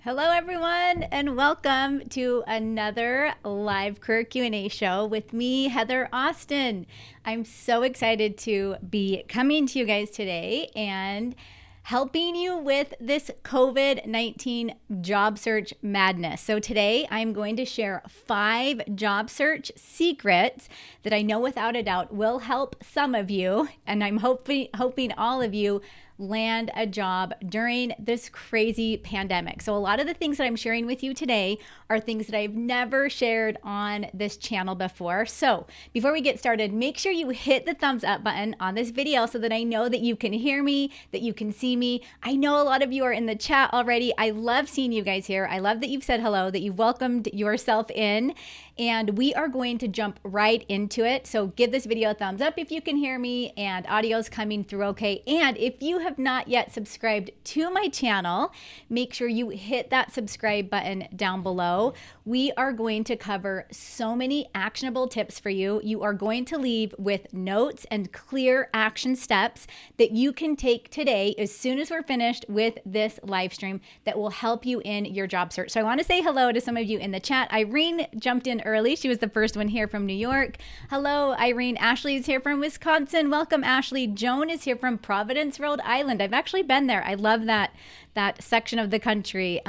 Hello, everyone, and welcome to another live career Q&A show with me, Heather Austin. I'm so excited to be coming to you guys today and helping you with this COVID-19 job search madness. So today I'm going to share 5 job search secrets that I know without a doubt will help some of you, and I'm hoping all of you land a job during this crazy pandemic. So a lot of the things that I'm sharing with you today are things that I've never shared on this channel before. So before we get started, make sure you hit the thumbs up button on this video so that I know that you can hear me, that you can see me. I know a lot of you are in the chat already. I love seeing you guys here. I love that you've said hello, that you've welcomed yourself in, and we are going to jump right into it. So give this video a thumbs up if you can hear me and audio's coming through okay. And if you have not yet subscribed to my channel, make sure you hit that subscribe button down below. We are going to cover so many actionable tips for you. You are going to leave with notes and clear action steps that you can take today as soon as we're finished with this live stream that will help you in your job search. So I want to say hello to some of you in the chat. Irene jumped in early. She was the first one here from New York. Hello, Irene. Ashley is here from Wisconsin. Welcome, Ashley. Joan is here from Providence, Rhode Island. I've actually been there. I love that section of the country.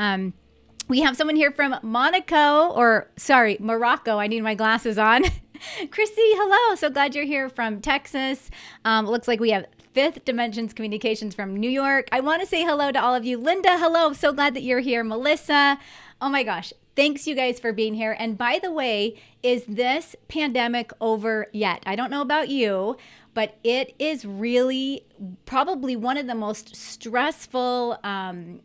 We have someone here from Morocco. I need my glasses on. Chrissy, hello. So glad you're here from Texas. Looks like we have Fifth Dimensions Communications from New York. I want to say hello to all of you. Linda, hello. So glad that you're here. Melissa, oh my gosh. Thanks you guys for being here. And by the way, is this pandemic over yet? I don't know about you, but it is really probably one of the most stressful,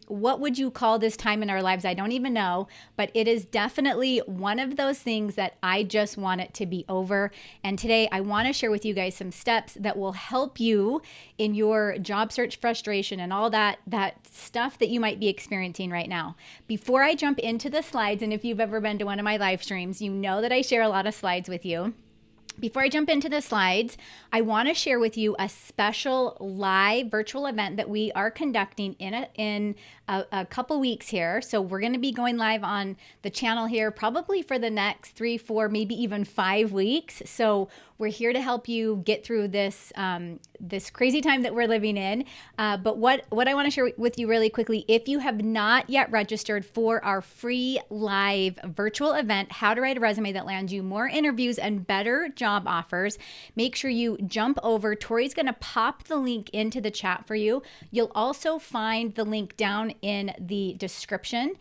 what would you call this time in our lives? I don't even know, but it is definitely one of those things that I just want it to be over. And today I want to share with you guys some steps that will help you in your job search frustration and all that stuff that you might be experiencing right now. Before I jump into the slides, and if you've ever been to one of my live streams, you know that I share a lot of slides with you. Before I jump into the slides, I want to share with you a special live virtual event that we are conducting in a couple weeks here. So we're going to be going live on the channel here probably for the next 3, 4, maybe even 5 weeks. So we're here to help you get through this this crazy time that we're living in. But what I want to share with you really quickly, if you have not yet registered for our free live virtual event, How to Write a Resume That Lands You More Interviews and Better Job Offers, make sure you jump over. Tori's going to pop the link into the chat for you. You'll also find the link down in the description.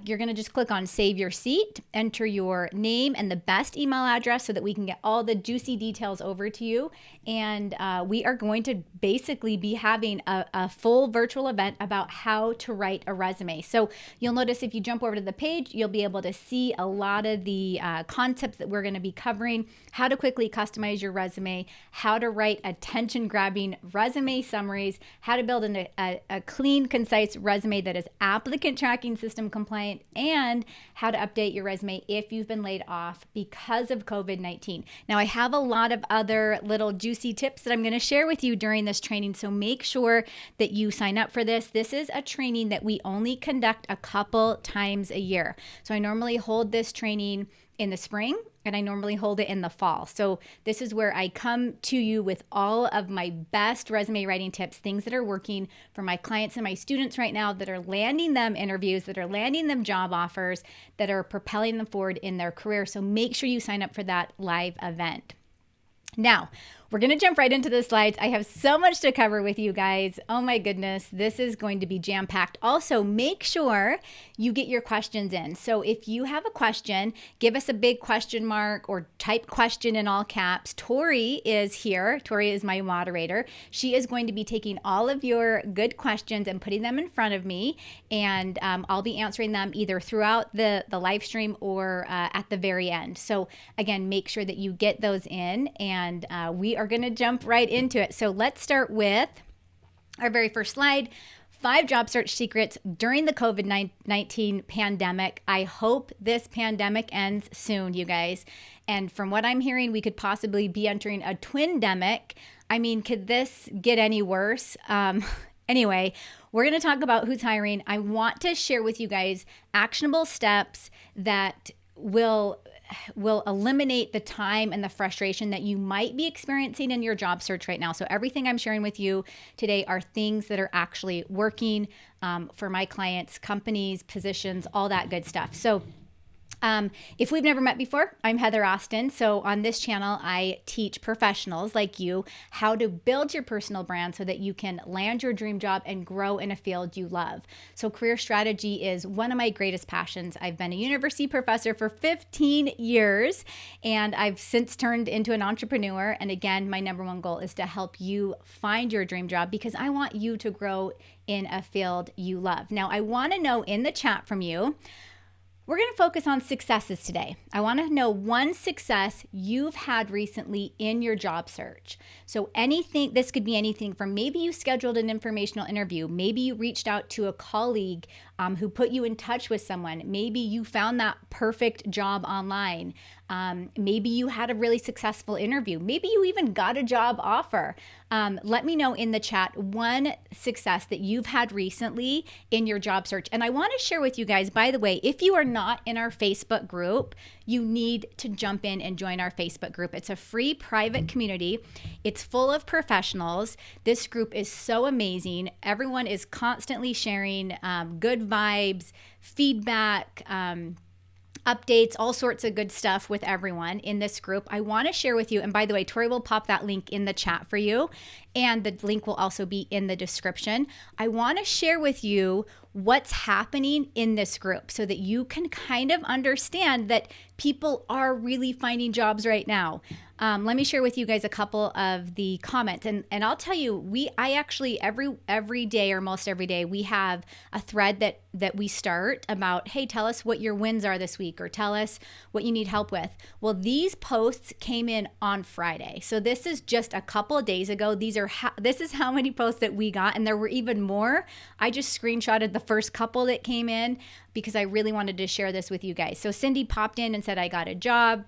You're going to just click on Save Your Seat, enter your name and the best email address so that we can get all the juicy details over to you. And we are going to basically be having a full virtual event about how to write a resume. So you'll notice if you jump over to the page, you'll be able to see a lot of the concepts that we're going to be covering, how to quickly customize your resume, how to write attention-grabbing resume summaries, how to build a clean, concise resume that is applicant tracking system compliant, and how to update your resume if you've been laid off because of COVID-19. Now, I have a lot of other little juicy tips that I'm going to share with you during this training, so make sure that you sign up for this. This is a training that we only conduct a couple times a year. So I normally hold this training in the spring, and I normally hold it in the fall. So this is where I come to you with all of my best resume writing tips, things that are working for my clients and my students right now, that are landing them interviews, that are landing them job offers, that are propelling them forward in their career. So make sure you sign up for that live event. Now, we're going to jump right into the slides. I have so much to cover with you guys. Oh my goodness, this is going to be jam-packed. Also, make sure you get your questions in. So if you have a question, give us a big question mark or type question in all caps. Tori is here. Tori is my moderator. She is going to be taking all of your good questions and putting them in front of me, and I'll be answering them either throughout the live stream or at the very end. So again, make sure that you get those in, and we are going to jump right into it. So let's start with our very first slide. 5 job search secrets during the COVID-19 pandemic. I hope this pandemic ends soon, you guys. And from what I'm hearing, we could possibly be entering a twin-demic. I mean, could this get any worse? Anyway, we're going to talk about who's hiring. I want to share with you guys actionable steps that will eliminate the time and the frustration that you might be experiencing in your job search right now. So everything I'm sharing with you today are things that are actually working for my clients, companies, positions, all that good stuff. So if we've never met before, I'm Heather Austin. So on this channel, I teach professionals like you how to build your personal brand so that you can land your dream job and grow in a field you love. So career strategy is one of my greatest passions. I've been a university professor for 15 years, and I've since turned into an entrepreneur. And again, my number one goal is to help you find your dream job because I want you to grow in a field you love. Now, I want to know in the chat from you, we're going to focus on successes today. I want to know one success you've had recently in your job search. So this could be anything from maybe you scheduled an informational interview, maybe you reached out to a colleague who put you in touch with someone, maybe you found that perfect job online, maybe you had a really successful interview, maybe you even got a job offer. Let me know in the chat one success that you've had recently in your job search. And I want to share with you guys, by the way, if you are not in our Facebook group, you need to jump in and join our Facebook group. It's a free private community. It's full of professionals. This group is so amazing. Everyone is constantly sharing good vibes, feedback, updates, all sorts of good stuff with everyone in this group. I want to share with you, and by the way, Tori will pop that link in the chat for you, and the link will also be in the description. I want to share with you what's happening in this group so that you can kind of understand that people are really finding jobs right now. Let me share with you guys a couple of the comments, and I'll tell you, I actually every day or most every day we have a thread that we start about, hey, tell us what your wins are this week, or tell us what you need help with. Well, these posts came in on Friday, so this is just a couple of days ago. This is how many posts that we got, and there were even more. I just screenshotted the first couple that came in because I really wanted to share this with you guys. So Cindy popped in and said, I got a job.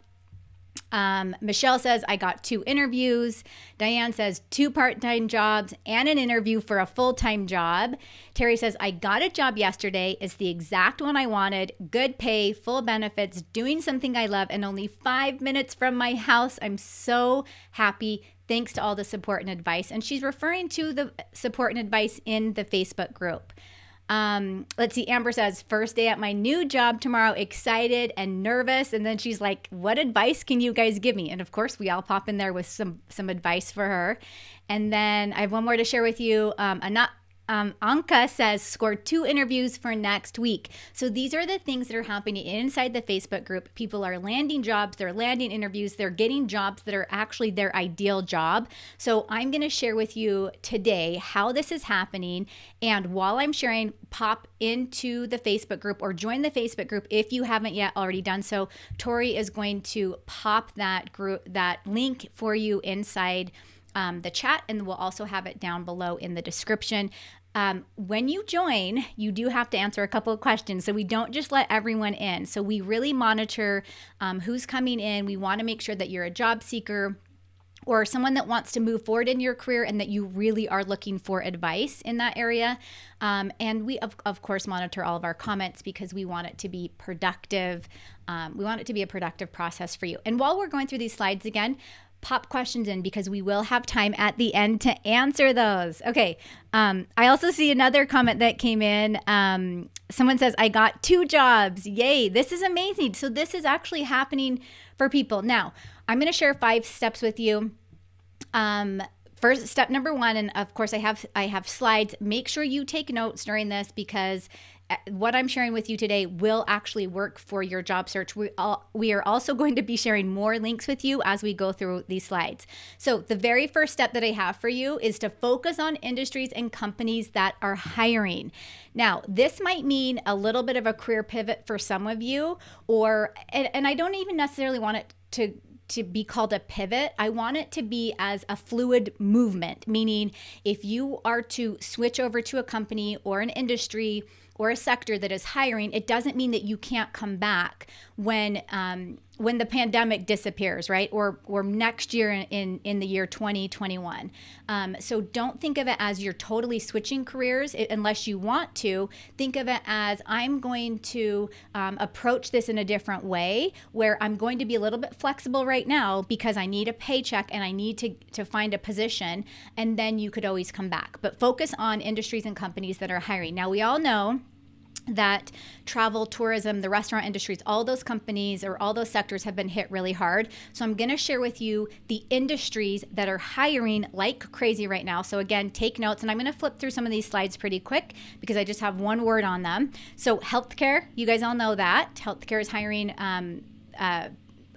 Michelle says, I got 2 interviews. Diane says 2 part-time jobs and an interview for a full-time job. Terry says, I got a job yesterday. It's the exact one I wanted. Good pay, full benefits, doing something I love, and only 5 minutes from my house. I'm so happy. Thanks to all the support and advice. And she's referring to the support and advice in the Facebook group. Let's see. Amber says, first day at my new job tomorrow, excited and nervous. And then she's like, what advice can you guys give me? And of course, we all pop in there with some advice for her. And then I have one more to share with you. Anka says, scored 2 interviews for next week. So these are the things that are happening inside the Facebook group. People are landing jobs, they're landing interviews, they're getting jobs that are actually their ideal job. So I'm going to share with you today how this is happening. And while I'm sharing, pop into the Facebook group or join the Facebook group if you haven't yet already done so. Tori is going to pop that link for you inside the chat, and we'll also have it down below in the description. When you join, you do have to answer a couple of questions. So we don't just let everyone in. So we really monitor who's coming in. We want to make sure that you're a job seeker or someone that wants to move forward in your career and that you really are looking for advice in that area. And we, of course, monitor all of our comments because we want it to be productive. We want it to be a productive process for you. And while we're going through these slides again, pop questions in because we will have time at the end to answer those. Okay. I also see another comment that came in. Someone says, I got 2 jobs. Yay. This is amazing. So this is actually happening for people. Now, I'm going to share 5 steps with you. First, step number 1, and of course I have slides. Make sure you take notes during this because what I'm sharing with you today will actually work for your job search. We are also going to be sharing more links with you as we go through these slides. So the very first step that I have for you is to focus on industries and companies that are hiring. Now, this might mean a little bit of a career pivot for some of you, and I don't even necessarily want it to be called a pivot. I want it to be as a fluid movement, meaning if you are to switch over to a company or an industry or a sector that is hiring, it doesn't mean that you can't come back when when the pandemic disappears, right? Or next year in the year 2021. So don't think of it as you're totally switching careers unless you want to. Think of it as I'm going to approach this in a different way where I'm going to be a little bit flexible right now because I need a paycheck and I need to find a position, and then you could always come back. But focus on industries and companies that are hiring. Now, we all know that travel, tourism, the restaurant industries, all those companies or all those sectors have been hit really hard. So I'm going to share with you the industries that are hiring like crazy right now. So again, take notes, and I'm going to flip through some of these slides pretty quick because I just have one word on them. So healthcare, you guys all know that. Healthcare is hiring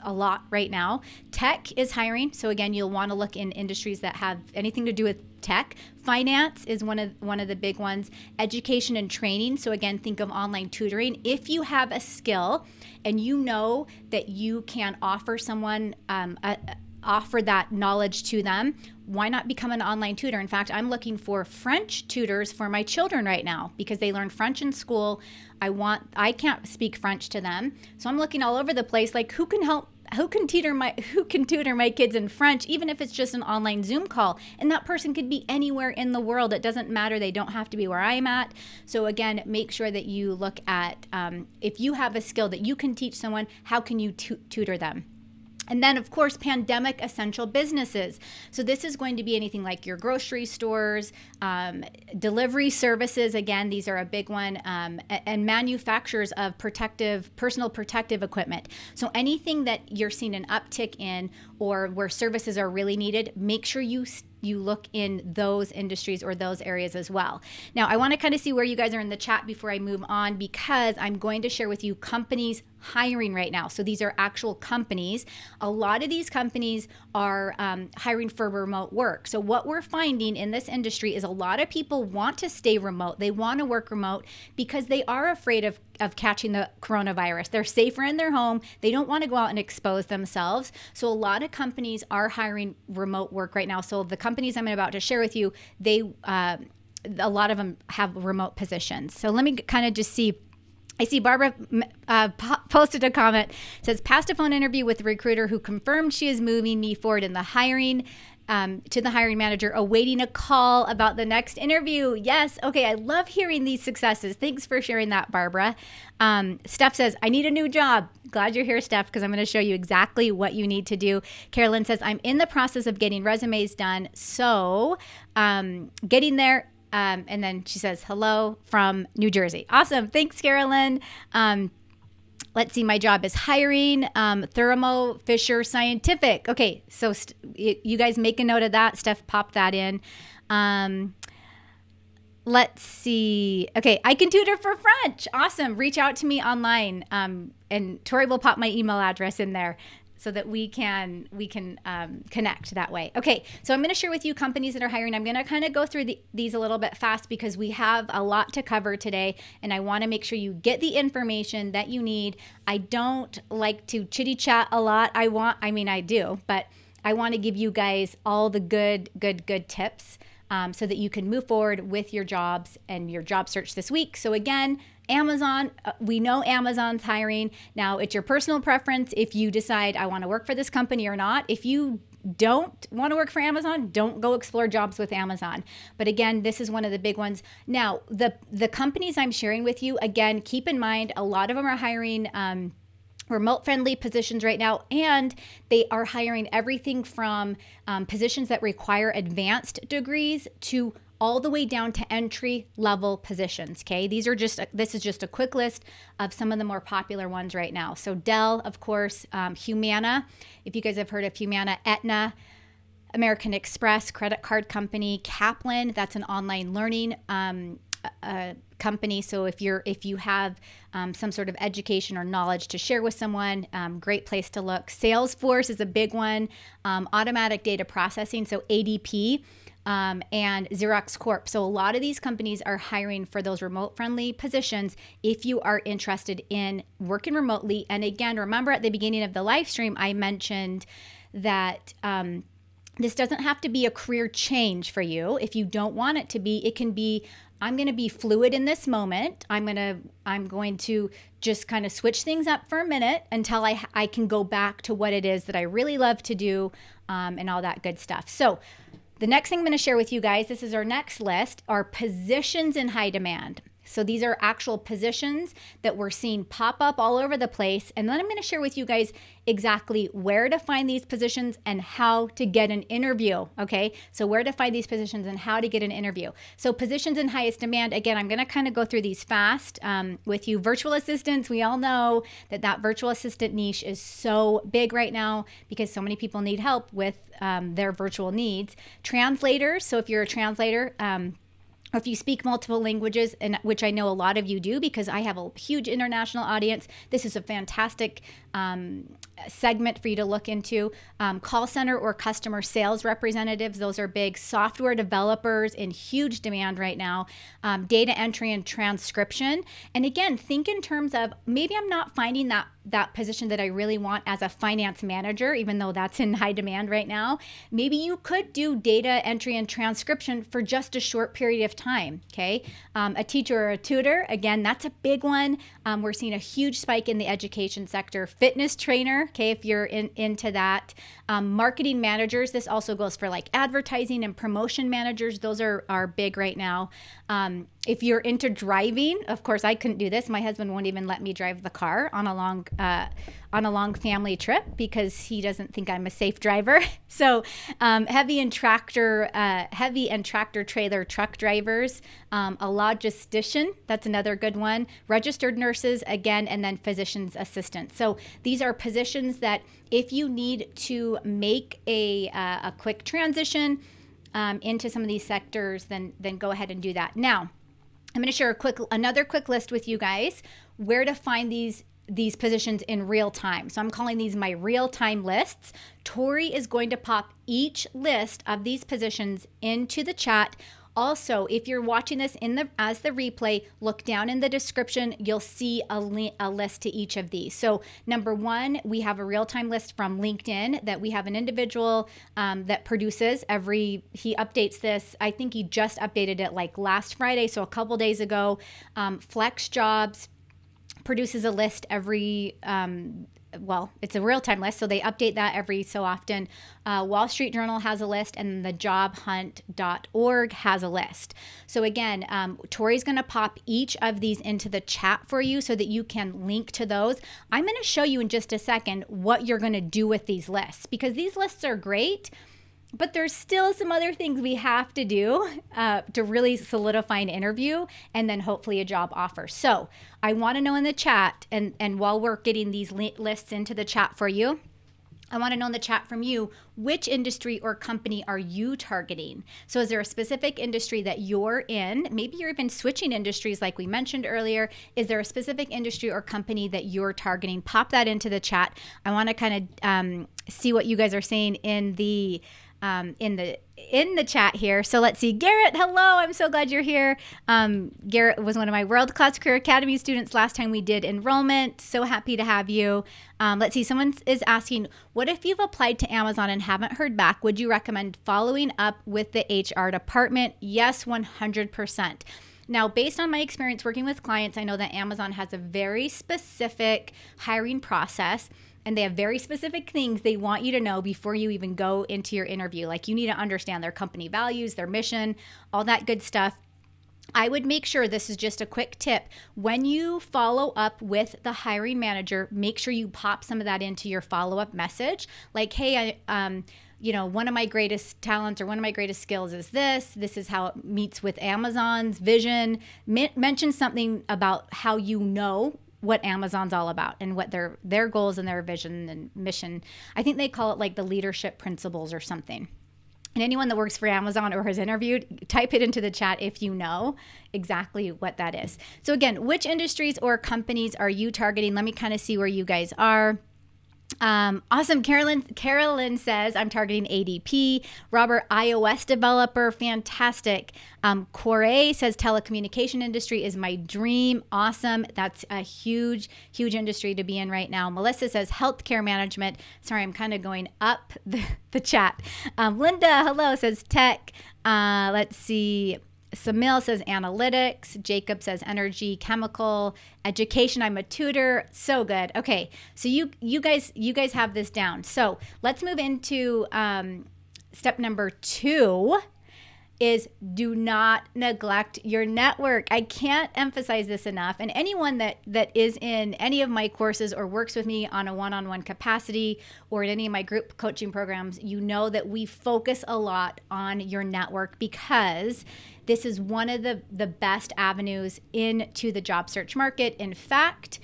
a lot right now. Tech is hiring. So again, you'll want to look in industries that have anything to do with tech. Finance is one of the big ones. Education and training. So again, think of online tutoring. If you have a skill and you know that you can offer someone offer that knowledge to them, why not become an online tutor? In fact, I'm looking for French tutors for my children right now because they learn French in school. I can't speak French to them. So I'm looking all over the place, like who can tutor my kids in French, even if it's just an online Zoom call. And that person could be anywhere in the world. It doesn't matter. They don't have to be where I'm at. So again, make sure that you look at if you have a skill that you can teach someone, how can you tutor them? And then, of course, pandemic essential businesses. So this is going to be anything like your grocery stores, delivery services. Again, these are a big one, and manufacturers of personal protective equipment. So anything that you're seeing an uptick in or where services are really needed, make sure you look in those industries or those areas as well. Now, I want to kind of see where you guys are in the chat before I move on, because I'm going to share with you companies hiring right now. So these are actual companies. A lot of these companies are hiring for remote work. So what we're finding in this industry is a lot of people want to stay remote. They want to work remote because they are afraid of catching the coronavirus. They're safer in their home. They don't want to go out and expose themselves. So a lot of companies are hiring remote work right now. So the companies I'm about to share with you, a lot of them have remote positions. So let me kind of just see. I see Barbara posted a comment. It says, passed a phone interview with the recruiter who confirmed she is moving me forward in the hiring to the hiring manager, awaiting a call about the next interview. Yes. Okay. I love hearing these successes. Thanks for sharing that, Barbara. Steph says, I need a new job. Glad you're here, Steph, because I'm going to show you exactly what you need to do. Carolyn says, I'm in the process of getting resumes done. So getting there. And then she says, hello from New Jersey. Awesome. Thanks, Carolyn. Let's see. My job is hiring, Thermo Fisher Scientific. Okay. So you guys make a note of that. Steph popped that in. Let's see. Okay. I can tutor for French. Awesome. Reach out to me online. And Tori will pop my email address in there so that we can connect that way. Okay, so I'm going to share with you companies that are hiring. I'm going to kind of go through these a little bit fast because we have a lot to cover today, and I want to make sure you get the information that you need. I don't like to chitty chat a lot. I do, but I want to give you guys all the good tips so that you can move forward with your jobs and your job search this week. So again, Amazon, we know Amazon's hiring. Now, it's your personal preference if you decide I want to work for this company or not. If you don't want to work for Amazon, don't go explore jobs with Amazon. But again, this is one of the big ones. Now, the companies I'm sharing with you, again, keep in mind, a lot of them are hiring remote-friendly positions right now, and they are hiring everything from positions that require advanced degrees to all the way down to entry-level positions, okay? This is just a quick list of some of the more popular ones right now. So Dell, of course, Humana, if you guys have heard of Humana, Aetna, American Express, credit card company, Kaplan, that's an online learning company. So if you have some sort of education or knowledge to share with someone, great place to look. Salesforce is a big one. Automatic data processing, so ADP, and Xerox Corp. So a lot of these companies are hiring for those remote-friendly positions if you are interested in working remotely. And again, remember at the beginning of the live stream, I mentioned that This doesn't have to be a career change for you. If you don't want it to be, it can be, I'm going to be fluid in this moment. I'm going to just kind of switch things up for a minute until I can go back to what it is that I really love to do, and all that good stuff. So the next thing I'm going to share with you guys, this is our next list, are positions in high demand. So these are actual positions that we're seeing pop up all over the place. And then I'm going to share with you guys exactly where to find these positions and how to get an interview. Okay. So where to find these positions and how to get an interview. So positions in highest demand. Again, I'm going to kind of go through these fast with you. Virtual assistants. We all know that virtual assistant niche is so big right now because so many people need help with their virtual needs. Translators. So if you're a translator, or if you speak multiple languages, and which I know a lot of you do because I have a huge international audience, this is a fantastic segment for you to look into. Call center or customer sales representatives, those are big. Software developers in huge demand right now. Data entry and transcription. And again, think in terms of maybe I'm not finding that position that I really want as a finance manager, even though that's in high demand right now. Maybe you could do data entry and transcription for just a short period of time, okay? A teacher or a tutor, again, that's a big one. We're seeing a huge spike in the education sector. Fitness trainer, okay, if you're into that. Marketing managers, this also goes for like advertising and promotion managers. Those are big right now. If you're into driving, of course, I couldn't do this. My husband won't even let me drive the car on a long family trip because he doesn't think I'm a safe driver. So heavy and tractor trailer truck drivers, a logistician, that's another good one. Registered nurses, again, and then physician's assistants. So these are positions that if you need to make a quick transition into some of these sectors, then go ahead and do that. Now, I'm going to share another quick list with you guys where to find these positions in real time. So I'm calling these my real-time lists. Tori is going to pop each list of these positions into the chat. Also, if you're watching this as the replay, look down in the description. You'll see a list to each of these. So number one, we have a real-time list from LinkedIn that we have an individual that produces he updates this. I think he just updated it like last Friday, so a couple days ago. Flex Jobs produces a list every it's a real-time list, so they update that every so often. Wall Street Journal has a list, and the jobhunt.org has a list. So again, Tori's going to pop each of these into the chat for you so that you can link to those. I'm going to show you in just a second what you're going to do with these lists, because these lists are great, but there's still some other things we have to do to really solidify an interview and then hopefully a job offer. So I want to know in the chat, and while we're getting these lists into the chat for you, I want to know in the chat from you, which industry or company are you targeting? So is there a specific industry that you're in? Maybe you're even switching industries like we mentioned earlier. Is there a specific industry or company that you're targeting? Pop that into the chat. I want to kind of see what you guys are saying in the chat here. So let's see. Garrett, hello. I'm so glad you're here. Garrett was one of my World Class Career Academy students last time we did enrollment. So happy to have you. Let's see. Someone is asking, what if you've applied to Amazon and haven't heard back? Would you recommend following up with the HR department? Yes, 100%. Now, based on my experience working with clients, I know that Amazon has a very specific hiring process. And they have very specific things they want you to know before you even go into your interview. Like, you need to understand their company values, their mission, all that good stuff. I would make sure, this is just a quick tip, when you follow up with the hiring manager, make sure you pop some of that into your follow-up message. Like, hey, one of my greatest talents or one of my greatest skills is this. This is how it meets with Amazon's vision. Mention something about how you know what Amazon's all about and what their goals and their vision and mission. I think they call it like the leadership principles or something. And anyone that works for Amazon or has interviewed, type it into the chat if you know exactly what that is. So again, which industries or companies are you targeting? Let me kind of see where you guys are. Awesome. Carolyn says, I'm targeting ADP. Robert, iOS developer. Fantastic. Corey says, telecommunication industry is my dream. Awesome. That's a huge, huge industry to be in right now. Melissa says, healthcare management. Sorry, I'm kind of going up the chat. Linda, hello, says tech. Let's see. Samil says analytics. Jacob says energy, chemical, education. I'm a tutor. So good. Okay, so you guys have this down. So let's move into step number 2. Is do not neglect your network. I can't emphasize this enough. And anyone that is in any of my courses or works with me on a one-on-one capacity or in any of my group coaching programs, you know that we focus a lot on your network because this is one of the best avenues into the job search market. In fact,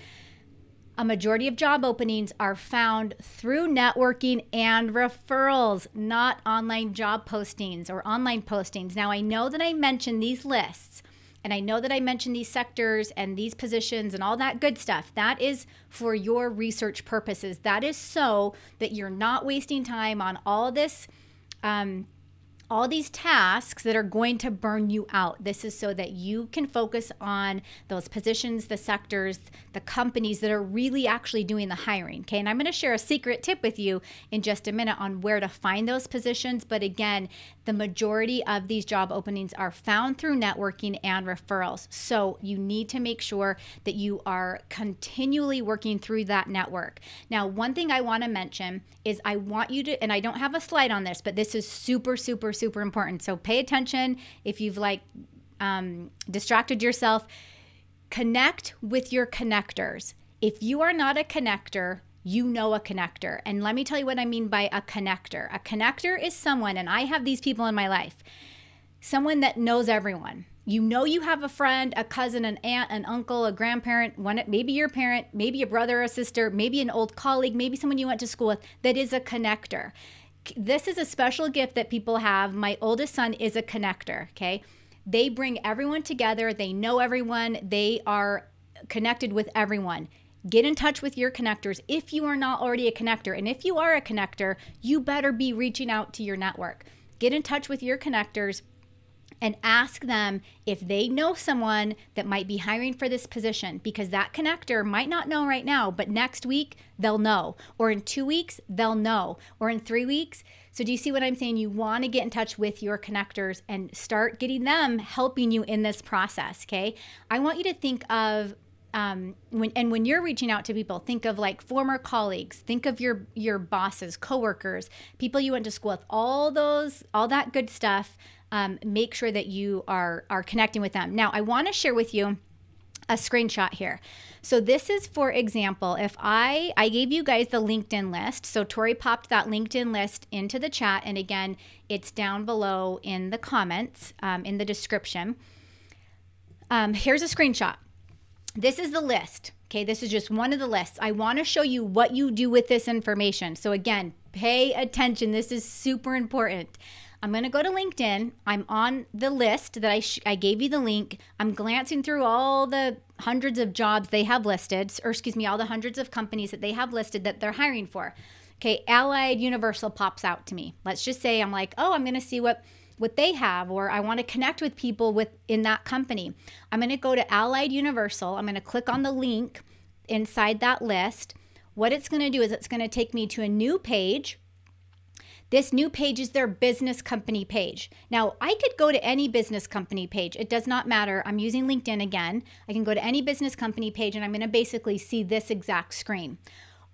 a majority of job openings are found through networking and referrals, not online job postings or online postings. Now, I know that I mentioned these lists and I know that I mentioned these sectors and these positions and all that good stuff. That is for your research purposes. That is so that you're not wasting time on all this, all these tasks that are going to burn you out. This is so that you can focus on those positions, the sectors, the companies that are really actually doing the hiring. Okay. And I'm going to share a secret tip with you in just a minute on where to find those positions. But again, the majority of these job openings are found through networking and referrals. So you need to make sure that you are continually working through that network. Now, one thing I want to mention is I want you to, and I don't have a slide on this, but this is super, super, super important. So pay attention. If you've distracted yourself, connect with your connectors. If you are not a connector, you know a connector. And let me tell you what I mean by a connector. A connector is someone, and I have these people in my life, someone that knows everyone. You know you have a friend, a cousin, an aunt, an uncle, a grandparent, maybe your parent, maybe a brother or sister, maybe an old colleague, maybe someone you went to school with that is a connector. This is a special gift that people have. My oldest son is a connector, okay? They bring everyone together. They know everyone. They are connected with everyone. Get in touch with your connectors if you are not already a connector. And if you are a connector, you better be reaching out to your network. Get in touch with your connectors and ask them if they know someone that might be hiring for this position, because that connector might not know right now, but next week they'll know, or in 2 weeks they'll know, or in 3 weeks. So do you see what I'm saying? You want to get in touch with your connectors and start getting them helping you in this process, okay? I want you to think of when you're reaching out to people, think of like former colleagues, think of your bosses, coworkers, people you went to school with, all that good stuff. Make sure that you are connecting with them. Now, I want to share with you a screenshot here. So this is, for example, if I gave you guys the LinkedIn list. So Tori popped that LinkedIn list into the chat. And again, it's down below in the comments, in the description. Here's a screenshot. This is the list. Okay, this is just one of the lists. I want to show you what you do with this information. So again, pay attention. This is super important. I'm going to go to LinkedIn. I'm on the list that I gave you the link. I'm glancing through all the hundreds of jobs they have listed, all the hundreds of companies that they have listed that they're hiring for. Okay, Allied Universal pops out to me. Let's just say I'm like, oh, I'm going to see what they have, or I want to connect with people in that company. I'm going to go to Allied Universal. I'm going to click on the link inside that list. What it's going to do is it's going to take me to a new page. This new page is their business company page. Now, I could go to any business company page. It does not matter. I'm using LinkedIn again. I can go to any business company page and I'm going to basically see this exact screen.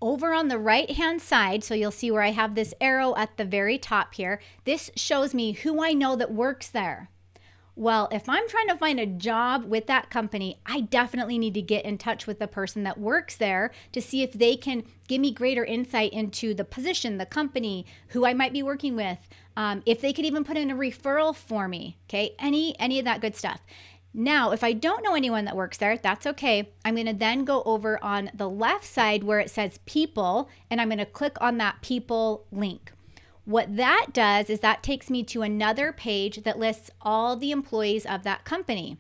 Over on the right-hand side, so you'll see where I have this arrow at the very top here, this shows me who I know that works there. Well, if I'm trying to find a job with that company, I definitely need to get in touch with the person that works there to see if they can give me greater insight into the position, the company, who I might be working with, if they could even put in a referral for me, okay? Any of that good stuff. Now, if I don't know anyone that works there, that's okay. I'm going to then go over on the left side where it says people, and I'm going to click on that people link. What that does is that takes me to another page that lists all the employees of that company.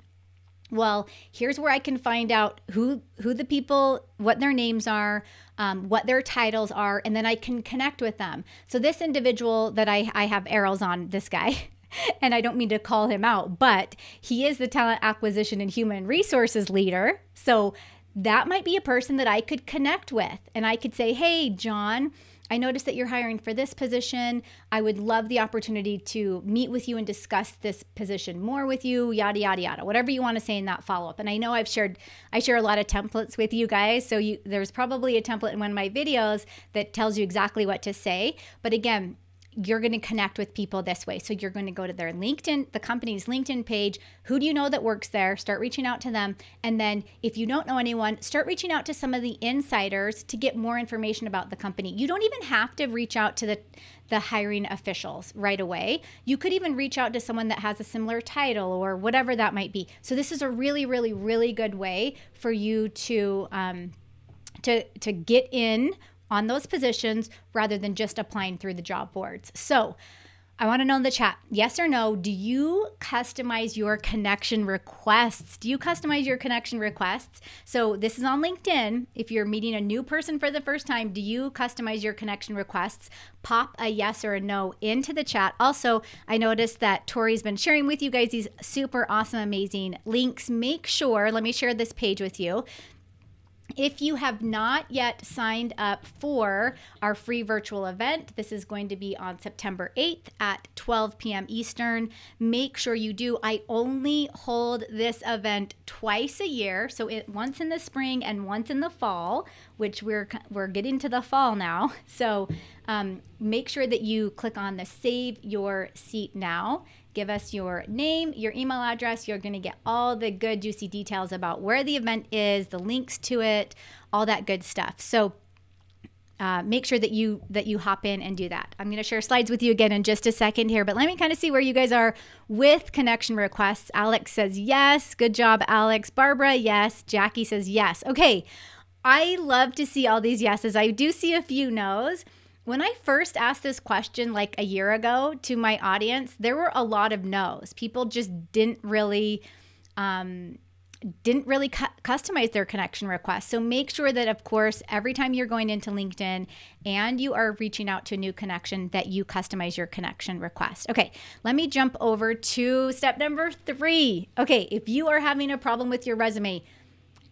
Well, here's where I can find out who the people, what their names are, what their titles are, and then I can connect with them. So this individual that I have arrows on, this guy, and I don't mean to call him out, but he is the talent acquisition and human resources leader. So that might be a person that I could connect with, and I could say, hey, John, I noticed that you're hiring for this position. I would love the opportunity to meet with you and discuss this position more with you, yada, yada, yada, whatever you want to say in that follow-up. And I know I share a lot of templates with you guys. So there's probably a template in one of my videos that tells you exactly what to say. But again, you're going to connect with people this way. So you're going to go to their LinkedIn, the company's LinkedIn page. Who do you know that works there? Start reaching out to them. And then if you don't know anyone, start reaching out to some of the insiders to get more information about the company. You don't even have to reach out to the hiring officials right away. You could even reach out to someone that has a similar title or whatever that might be. So this is a really, really, really good way for you to get in on those positions rather than just applying through the job boards. So I want to know in the chat, yes or no, do you customize your connection requests? Do you customize your connection requests? So this is on LinkedIn. If you're meeting a new person for the first time, do you customize your connection requests? Pop a yes or a no into the chat. Also, I noticed that Tori's been sharing with you guys these super awesome, amazing links. Make sure, let me share this page with you. If you have not yet signed up for our free virtual event, this is going to be on September 8th at 12 p.m. Eastern. Make sure you do. I only hold this event twice a year, so once in the spring and once in the fall, which we're getting to the fall now. So make sure that you click on the Save Your Seat Now. Give us your name, your email address. You're going to get all the good, juicy details about where the event is, the links to it, all that good stuff. So make sure that you hop in and do that. I'm going to share slides with you again in just a second here, but let me kind of see where you guys are with connection requests. Alex says yes. Good job, Alex. Barbara, yes. Jackie says yes. Okay. I love to see all these yeses. I do see a few no's. When I first asked this question like a year ago to my audience, there were a lot of no's. People just didn't really customize their connection requests. So make sure that, of course, every time you're going into LinkedIn and you are reaching out to a new connection, that you customize your connection request. Okay, let me jump over to step number 3. Okay, if you are having a problem with your resume,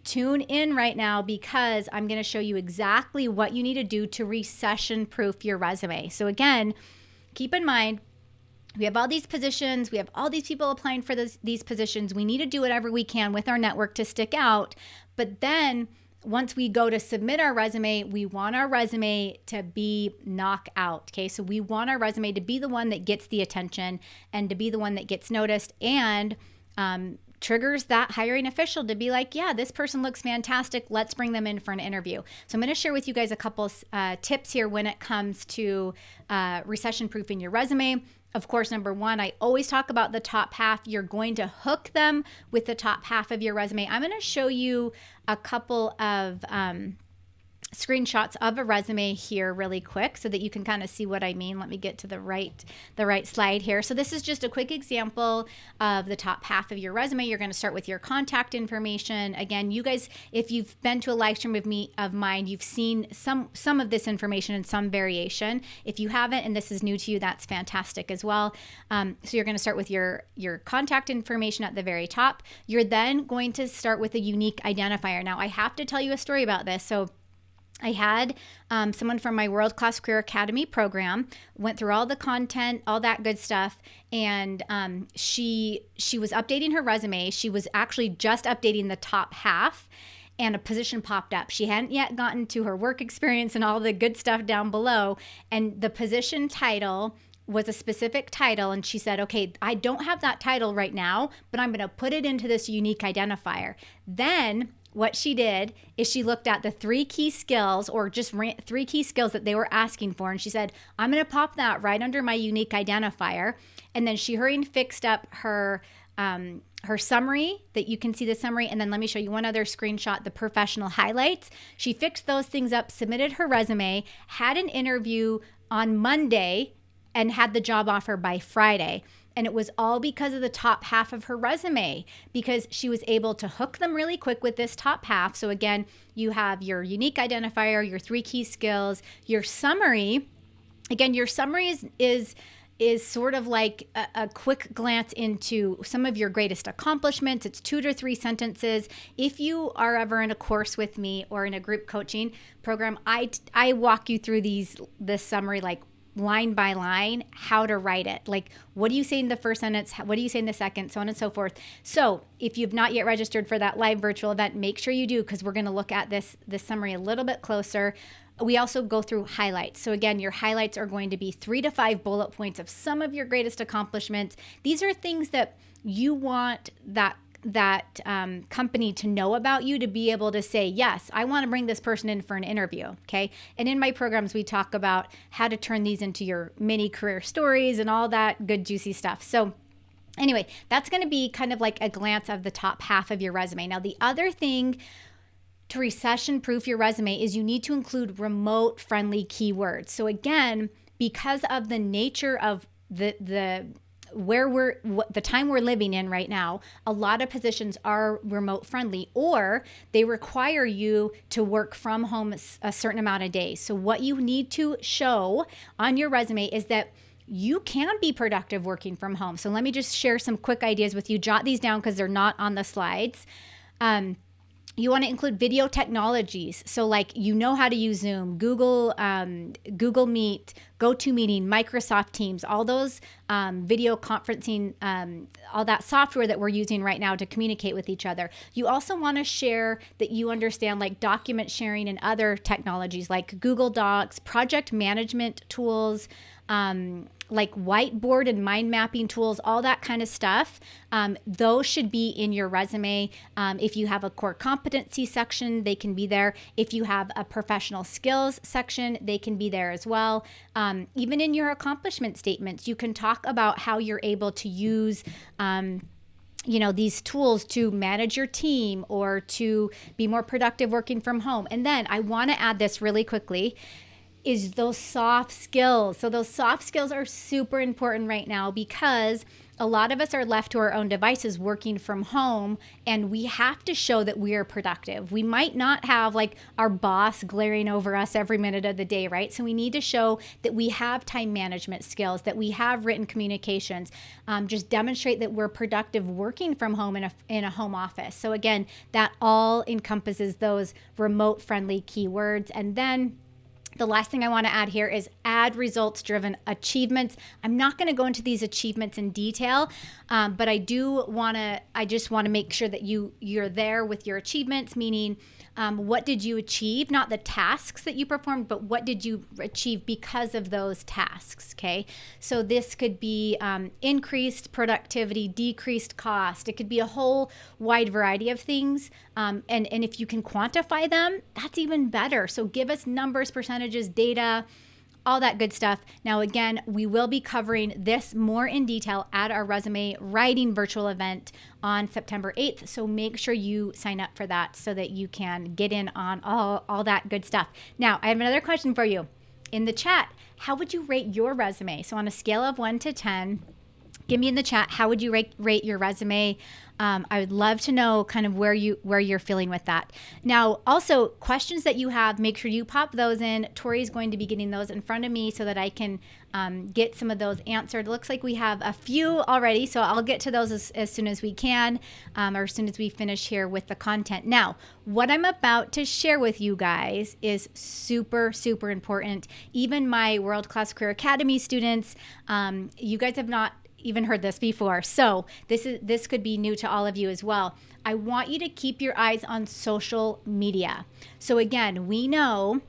tune in right now because I'm going to show you exactly what you need to do to recession-proof your resume. So again, keep in mind, we have all these positions. We have all these people applying for these positions. We need to do whatever we can with our network to stick out. But then once we go to submit our resume, we want our resume to be knockout. Okay, so we want our resume to be the one that gets the attention and to be the one that gets noticed and triggers that hiring official to be like, yeah, this person looks fantastic. Let's bring them in for an interview. So I'm going to share with you guys a couple tips here when it comes to recession-proofing your resume. Of course, number 1, I always talk about the top half. You're going to hook them with the top half of your resume. I'm going to show you a couple of screenshots of a resume here really quick so that you can kind of see what I mean. Let me get to the right slide here. So this is just a quick example of the top half of your resume. You're going to start with your contact information. Again, you guys, if you've been to a live stream of mine, you've seen some of this information in some variation. If you haven't and this is new to you, that's fantastic as well. So you're going to start with your contact information at the very top. You're then going to start with a unique identifier. Now, I have to tell you a story about this. So I had someone from my World Class Career Academy program, went through all the content, all that good stuff, and she was updating her resume. She was actually just updating the top half, and a position popped up. She hadn't yet gotten to her work experience and all the good stuff down below, and the position title was a specific title, and she said, okay, I don't have that title right now, but I'm going to put it into this unique identifier. Then what she did is she looked at the 3 key skills or just 3 key skills that they were asking for. And she said, I'm going to pop that right under my unique identifier. And then she hurried and fixed up her summary that you can see the summary. And then let me show you one other screenshot, the professional highlights. She fixed those things up, submitted her resume, had an interview on Monday, and had the job offer by Friday. And it was all because of the top half of her resume, because she was able to hook them really quick with this top half. So again, you have your unique identifier, your 3 key skills, your summary. Again, your summary is sort of like a quick glance into some of your greatest accomplishments. It's 2 to 3 sentences. If you are ever in a course with me or in a group coaching program, I walk you through this summary like line by line, how to write it. Like, what do you say in the first sentence? What do you say in the second? So on and so forth. So if you've not yet registered for that live virtual event, make sure you do, because we're going to look at this summary a little bit closer. We also go through highlights. So again, your highlights are going to be 3 to 5 bullet points of some of your greatest accomplishments. These are things that you want that company to know about you, to be able to say, yes, I want to bring this person in for an interview. Okay. And in my programs, we talk about how to turn these into your mini career stories and all that good, juicy stuff. So anyway, that's going to be kind of like a glance of the top half of your resume. Now, the other thing to recession proof your resume is you need to include remote friendly keywords. So again, because of the nature of the time we're living in right now, a lot of positions are remote friendly, or they require you to work from home a certain amount of days. So what you need to show on your resume is that you can be productive working from home. So let me just share some quick ideas with you. Jot these down because they're not on the slides. You want to include video technologies. So like, you know how to use Zoom, Google Meet, GoToMeeting, Microsoft Teams, all those video conferencing, all that software that we're using right now to communicate with each other. You also want to share that you understand like document sharing and other technologies like Google Docs, project management tools, like whiteboard and mind mapping tools, all that kind of stuff. Those should be in your resume. If you have a core competency section, they can be there. If you have a professional skills section, they can be there as well. Even in your accomplishment statements, you can talk about how you're able to use these tools to manage your team or to be more productive working from home. And then I want to add this really quickly, is those soft skills. So those soft skills are super important right now, because a lot of us are left to our own devices working from home, and we have to show that we are productive. We might not have like our boss glaring over us every minute of the day, right? So we need to show that we have time management skills, that we have written communications, just demonstrate that we're productive working from home in a home office. So again, that all encompasses those remote friendly keywords. And then the last thing I want to add here is add results-driven achievements. I'm not going to go into these achievements in detail, but I just want to make sure that you're there with your achievements, meaning what did you achieve? Not the tasks that you performed, but what did you achieve because of those tasks, okay? So this could be increased productivity, decreased cost. It could be a whole wide variety of things. And if you can quantify them, that's even better. So give us numbers, percentages, data, all that good stuff. Now, again, we will be covering this more in detail at our resume writing virtual event on September 8th. So make sure you sign up for that so that you can get in on all that good stuff. Now, I have another question for you. In the chat, how would you rate your resume? So on a scale of 1 to 10, give me in the chat, how would you rate your resume? I would love to know kind of where you're feeling with that. Now, also questions that you have, make sure you pop those in. Tori's going to be getting those in front of me so that I can get some of those answered. It looks like we have a few already, so I'll get to those as soon as we can, or as soon as we finish here with the content. Now, what I'm about to share with you guys is super, super important. Even my World Class Career Academy students, you guys have not even heard this before. So this could be new to all of you as well. I want you to keep your eyes on social media. So again, we know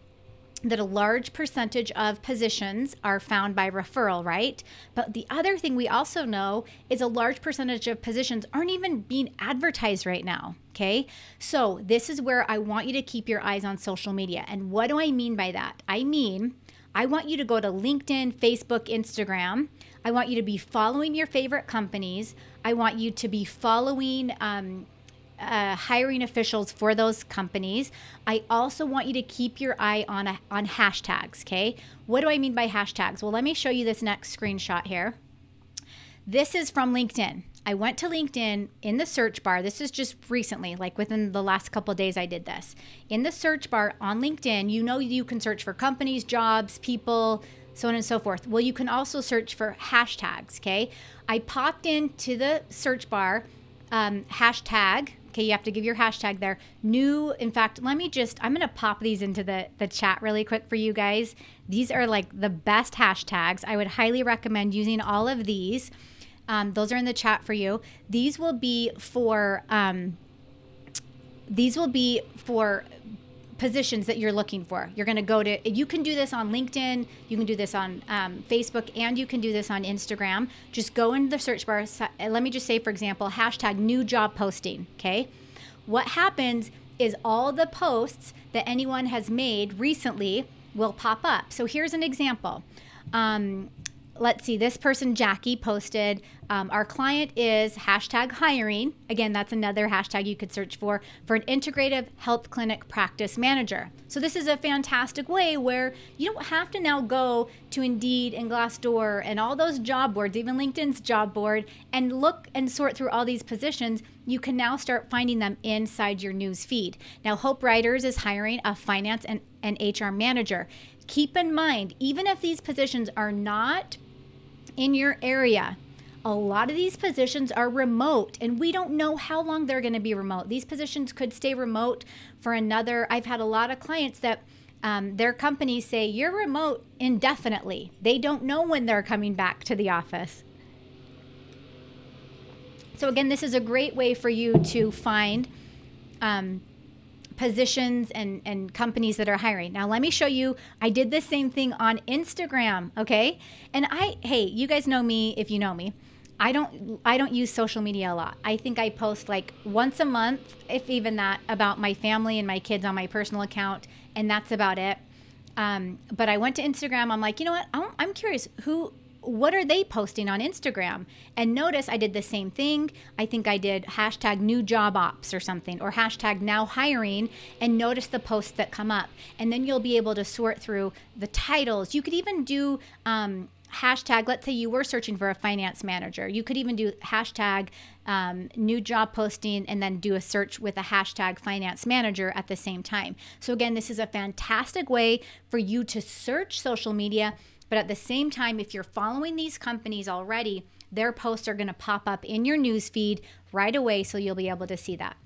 that a large percentage of positions are found by referral, right? But the other thing we also know is a large percentage of positions aren't even being advertised right now, okay? So this is where I want you to keep your eyes on social media. And what do I mean by that? I mean, I want you to go to LinkedIn, Facebook, Instagram. I want you to be following your favorite companies. I want you to be following hiring officials for those companies. I also want you to keep your eye on hashtags, okay? What do I mean by hashtags? Well, let me show you this next screenshot here. This is from LinkedIn. I went to LinkedIn in the search bar. This is just recently, like within the last couple of days I did this. In the search bar on LinkedIn, you know you can search for companies, jobs, people, so on and so forth. Well, you can also search for hashtags, okay? I popped into the search bar, hashtag, okay, you have to give your hashtag there. New, in fact, I'm going to pop these into the chat really quick for you guys. These are like the best hashtags. I would highly recommend using all of these. Those are in the chat for you. These will be for positions that you're looking for. You're going to go to, you can do this on LinkedIn, you can do this on Facebook, and you can do this on Instagram. Just go into the search bar. Let me just say, for example, hashtag new job posting, okay? What happens is all the posts that anyone has made recently will pop up. So here's an example. Let's see, this person, Jackie, posted, our client is hashtag hiring. Again, that's another hashtag you could search for an integrative health clinic practice manager. So this is a fantastic way where you don't have to now go to Indeed and Glassdoor and all those job boards, even LinkedIn's job board, and look and sort through all these positions. You can now start finding them inside your news feed. Now, Hope Writers is hiring a finance and HR manager. Keep in mind, even if these positions are not in your area, a lot of these positions are remote, and we don't know how long they're going to be remote. These positions could stay remote for another. I've had a lot of clients that their companies say, you're remote indefinitely. They don't know when they're coming back to the office. So again, this is a great way for you to find positions and companies that are hiring. Now, let me show you. I did the same thing on Instagram, okay? And hey, you guys know me if you know me. I don't use social media a lot. I think I post like once a month, if even that, about my family and my kids on my personal account, and that's about it. But I went to Instagram. I'm like, you know what? I'm curious what are they posting on Instagram? And notice I did the same thing. I think I did hashtag new job ops or something, or hashtag now hiring, and notice the posts that come up. And then you'll be able to sort through the titles. You could even do hashtag, let's say you were searching for a finance manager. You could even do hashtag new job posting and then do a search with a hashtag finance manager at the same time. So again, this is a fantastic way for you to search social media. But at the same time, if you're following these companies already, their posts are going to pop up in your news feed right away, so you'll be able to see that.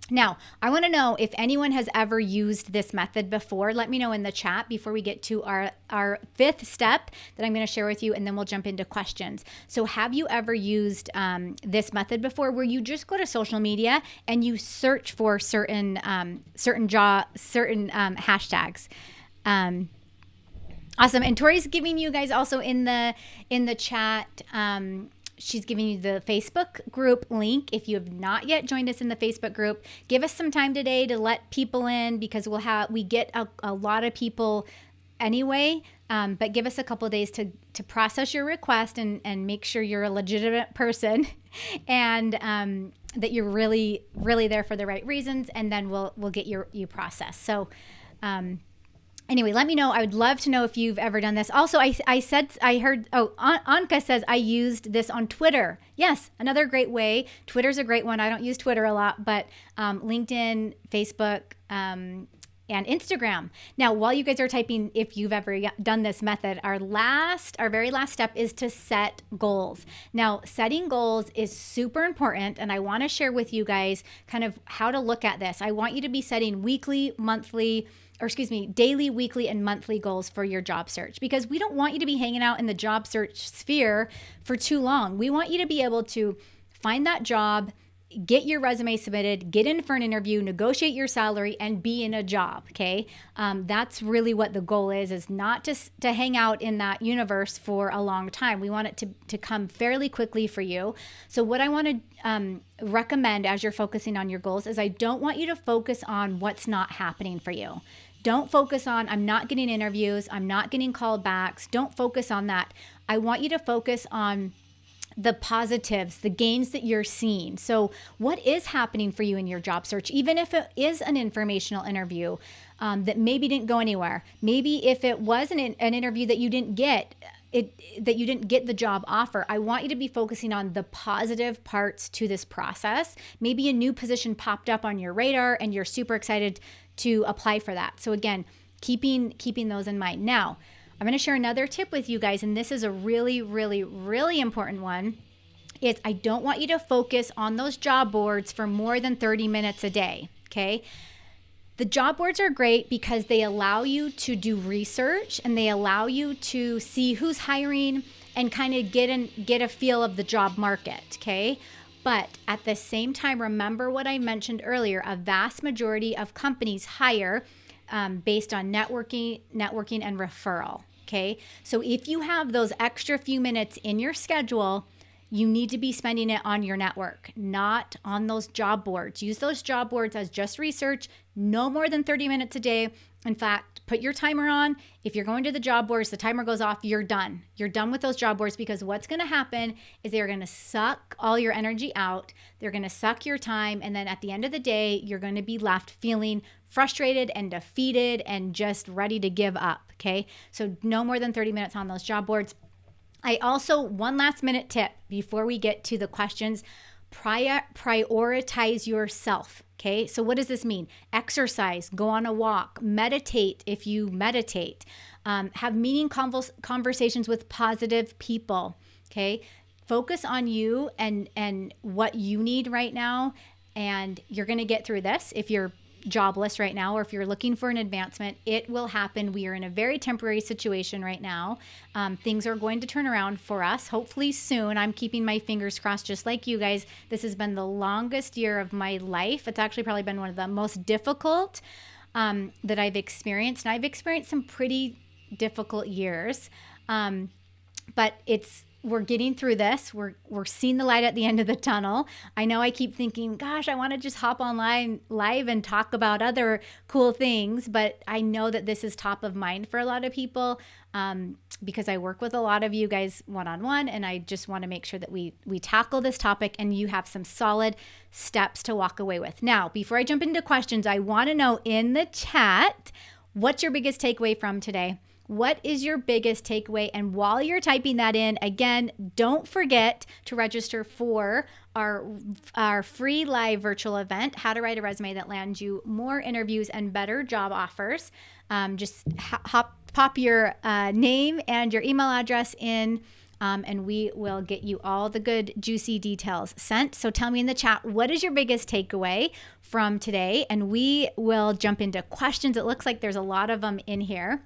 Now, I want to know if anyone has ever used this method before. Let me know in the chat before we get to our fifth step that I'm going to share with you, and then we'll jump into questions. So have you ever used this method before, where you just go to social media and you search for certain hashtags? Awesome. And Tori's giving you guys also in the chat, she's giving you the Facebook group link. If you have not yet joined us in the Facebook group, give us some time today to let people in, because we get a lot of people anyway. But give us a couple of days to process your request and make sure you're a legitimate person and that you're really, really there for the right reasons. And then we'll get you processed. So, anyway, let me know. I would love to know if you've ever done this. Also, Anka says, I used this on Twitter. Yes, another great way. Twitter's a great one. I don't use Twitter a lot, but LinkedIn, Facebook, and Instagram. Now, while you guys are typing, if you've ever done this method, our very last step is to set goals. Now, setting goals is super important, and I want to share with you guys kind of how to look at this. I want you to be setting daily, weekly, and monthly goals for your job search, because we don't want you to be hanging out in the job search sphere for too long. We want you to be able to find that job, get your resume submitted, get in for an interview, negotiate your salary, and be in a job, okay? That's really what the goal is not just to hang out in that universe for a long time. We want it to come fairly quickly for you. So what I want to recommend as you're focusing on your goals is I don't want you to focus on what's not happening for you. Don't focus on, I'm not getting interviews, I'm not getting callbacks. Don't focus on that. I want you to focus on the positives, the gains that you're seeing. So what is happening for you in your job search, even if it is an informational interview that maybe didn't go anywhere. Maybe if it was an interview that you didn't get, that you didn't get the job offer, I want you to be focusing on the positive parts to this process. Maybe a new position popped up on your radar and you're super excited to apply for that. So again, keeping those in mind. Now, I'm going to share another tip with you guys, and this is a really, really, really important one. Is I don't want you to focus on those job boards for more than 30 minutes a day, okay? The job boards are great because they allow you to do research and they allow you to see who's hiring and kind of get a feel of the job market, okay? But at the same time, remember what I mentioned earlier, a vast majority of companies hire based on networking and referral. Okay, so if you have those extra few minutes in your schedule, you need to be spending it on your network, not on those job boards. Use those job boards as just research, no more than 30 minutes a day. In fact, put your timer on. If you're going to the job boards, the timer goes off, you're done. You're done with those job boards, because what's going to happen is they're going to suck all your energy out. They're going to suck your time. And then at the end of the day, you're going to be left feeling frustrated and defeated and just ready to give up. Okay. So no more than 30 minutes on those job boards. I also, one last minute tip before we get to the questions, prioritize yourself. Okay. So what does this mean? Exercise, go on a walk, meditate if you meditate, have meaningful conversations with positive people. Okay. Focus on you and what you need right now. And you're going to get through this. If you're jobless right now, or if you're looking for an advancement, it will happen. We are in a very temporary situation right now. Things are going to turn around for us, hopefully soon. I'm keeping my fingers crossed, just like you guys. This has been the longest year of my life. It's actually probably been one of the most difficult that I've experienced. And I've experienced some pretty difficult years, but we're getting through this. We're seeing the light at the end of the tunnel. I know I keep thinking, gosh, I want to just hop online live and talk about other cool things, but I know that this is top of mind for a lot of people because I work with a lot of you guys one-on-one, and I just want to make sure that we tackle this topic and you have some solid steps to walk away with. Now, before I jump into questions, I want to know in the chat, what's your biggest takeaway from today? What is your biggest takeaway? And while you're typing that in, again, don't forget to register for our free live virtual event, How to Write a Resume That Lands You More Interviews and Better Job Offers. Just pop your name and your email address in, and we will get you all the good, juicy details sent. So tell me in the chat, what is your biggest takeaway from today? And we will jump into questions. It looks like there's a lot of them in here.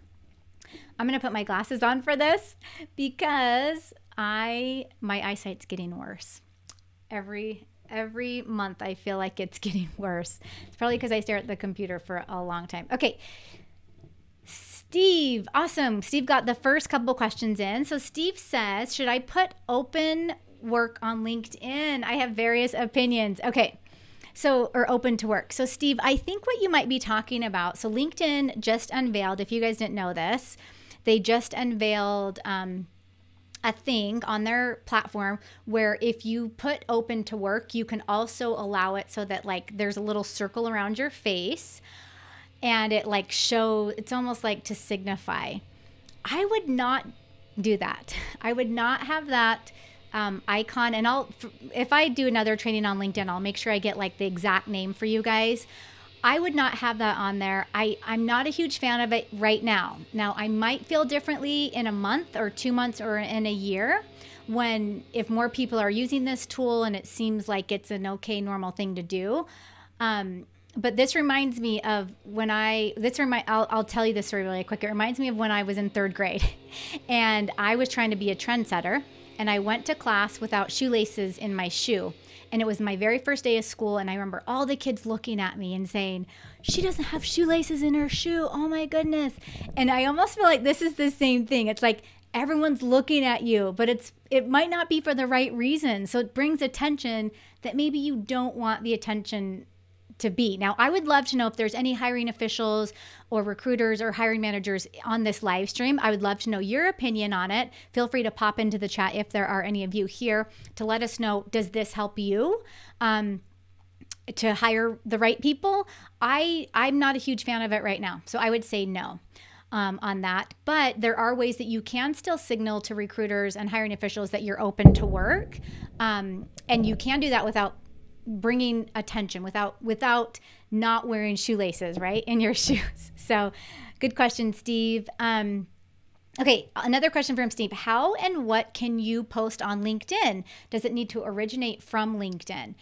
I'm going to put my glasses on for this because my eyesight's getting worse. Every month I feel like it's getting worse. It's probably because I stare at the computer for a long time. Okay. Steve, awesome. Steve got the first couple questions in. So Steve says, should I put open work on LinkedIn? I have various opinions. Okay. Or open to work. So Steve, I think what you might be talking about, so LinkedIn just unveiled, if you guys didn't know this, they just unveiled a thing on their platform where if you put open to work, you can also allow it so that like there's a little circle around your face and it like it's almost like to signify. I would not do that. I would not have that icon, and if I do another training on LinkedIn, I'll make sure I get like the exact name for you guys. I would not have that on there. I'm not a huge fan of it right now. Now, I might feel differently in a month or 2 months or in a year if more people are using this tool and it seems like it's an okay, normal thing to do. But this reminds me of I'll tell you this story really quick. It reminds me of when I was in 3rd grade and I was trying to be a trendsetter. And I went to class without shoelaces in my shoe. And it was my very first day of school. And I remember all the kids looking at me and saying, she doesn't have shoelaces in her shoe. Oh my goodness. And I almost feel like this is the same thing. It's like everyone's looking at you, but it might not be for the right reason. So it brings attention that maybe you don't want the attention to be. Now, I would love to know if there's any hiring officials or recruiters or hiring managers on this live stream. I would love to know your opinion on it. Feel free to pop into the chat if there are any of you here to let us know, does this help you to hire the right people? I'm not a huge fan of it right now, so I would say no on that. But there are ways that you can still signal to recruiters and hiring officials that you're open to work, and you can do that without bringing attention, without not wearing shoelaces, right, in your shoes. So good question, Steve. Okay, another question from Steve. How and what can you post on LinkedIn? Does it need to originate from LinkedIn?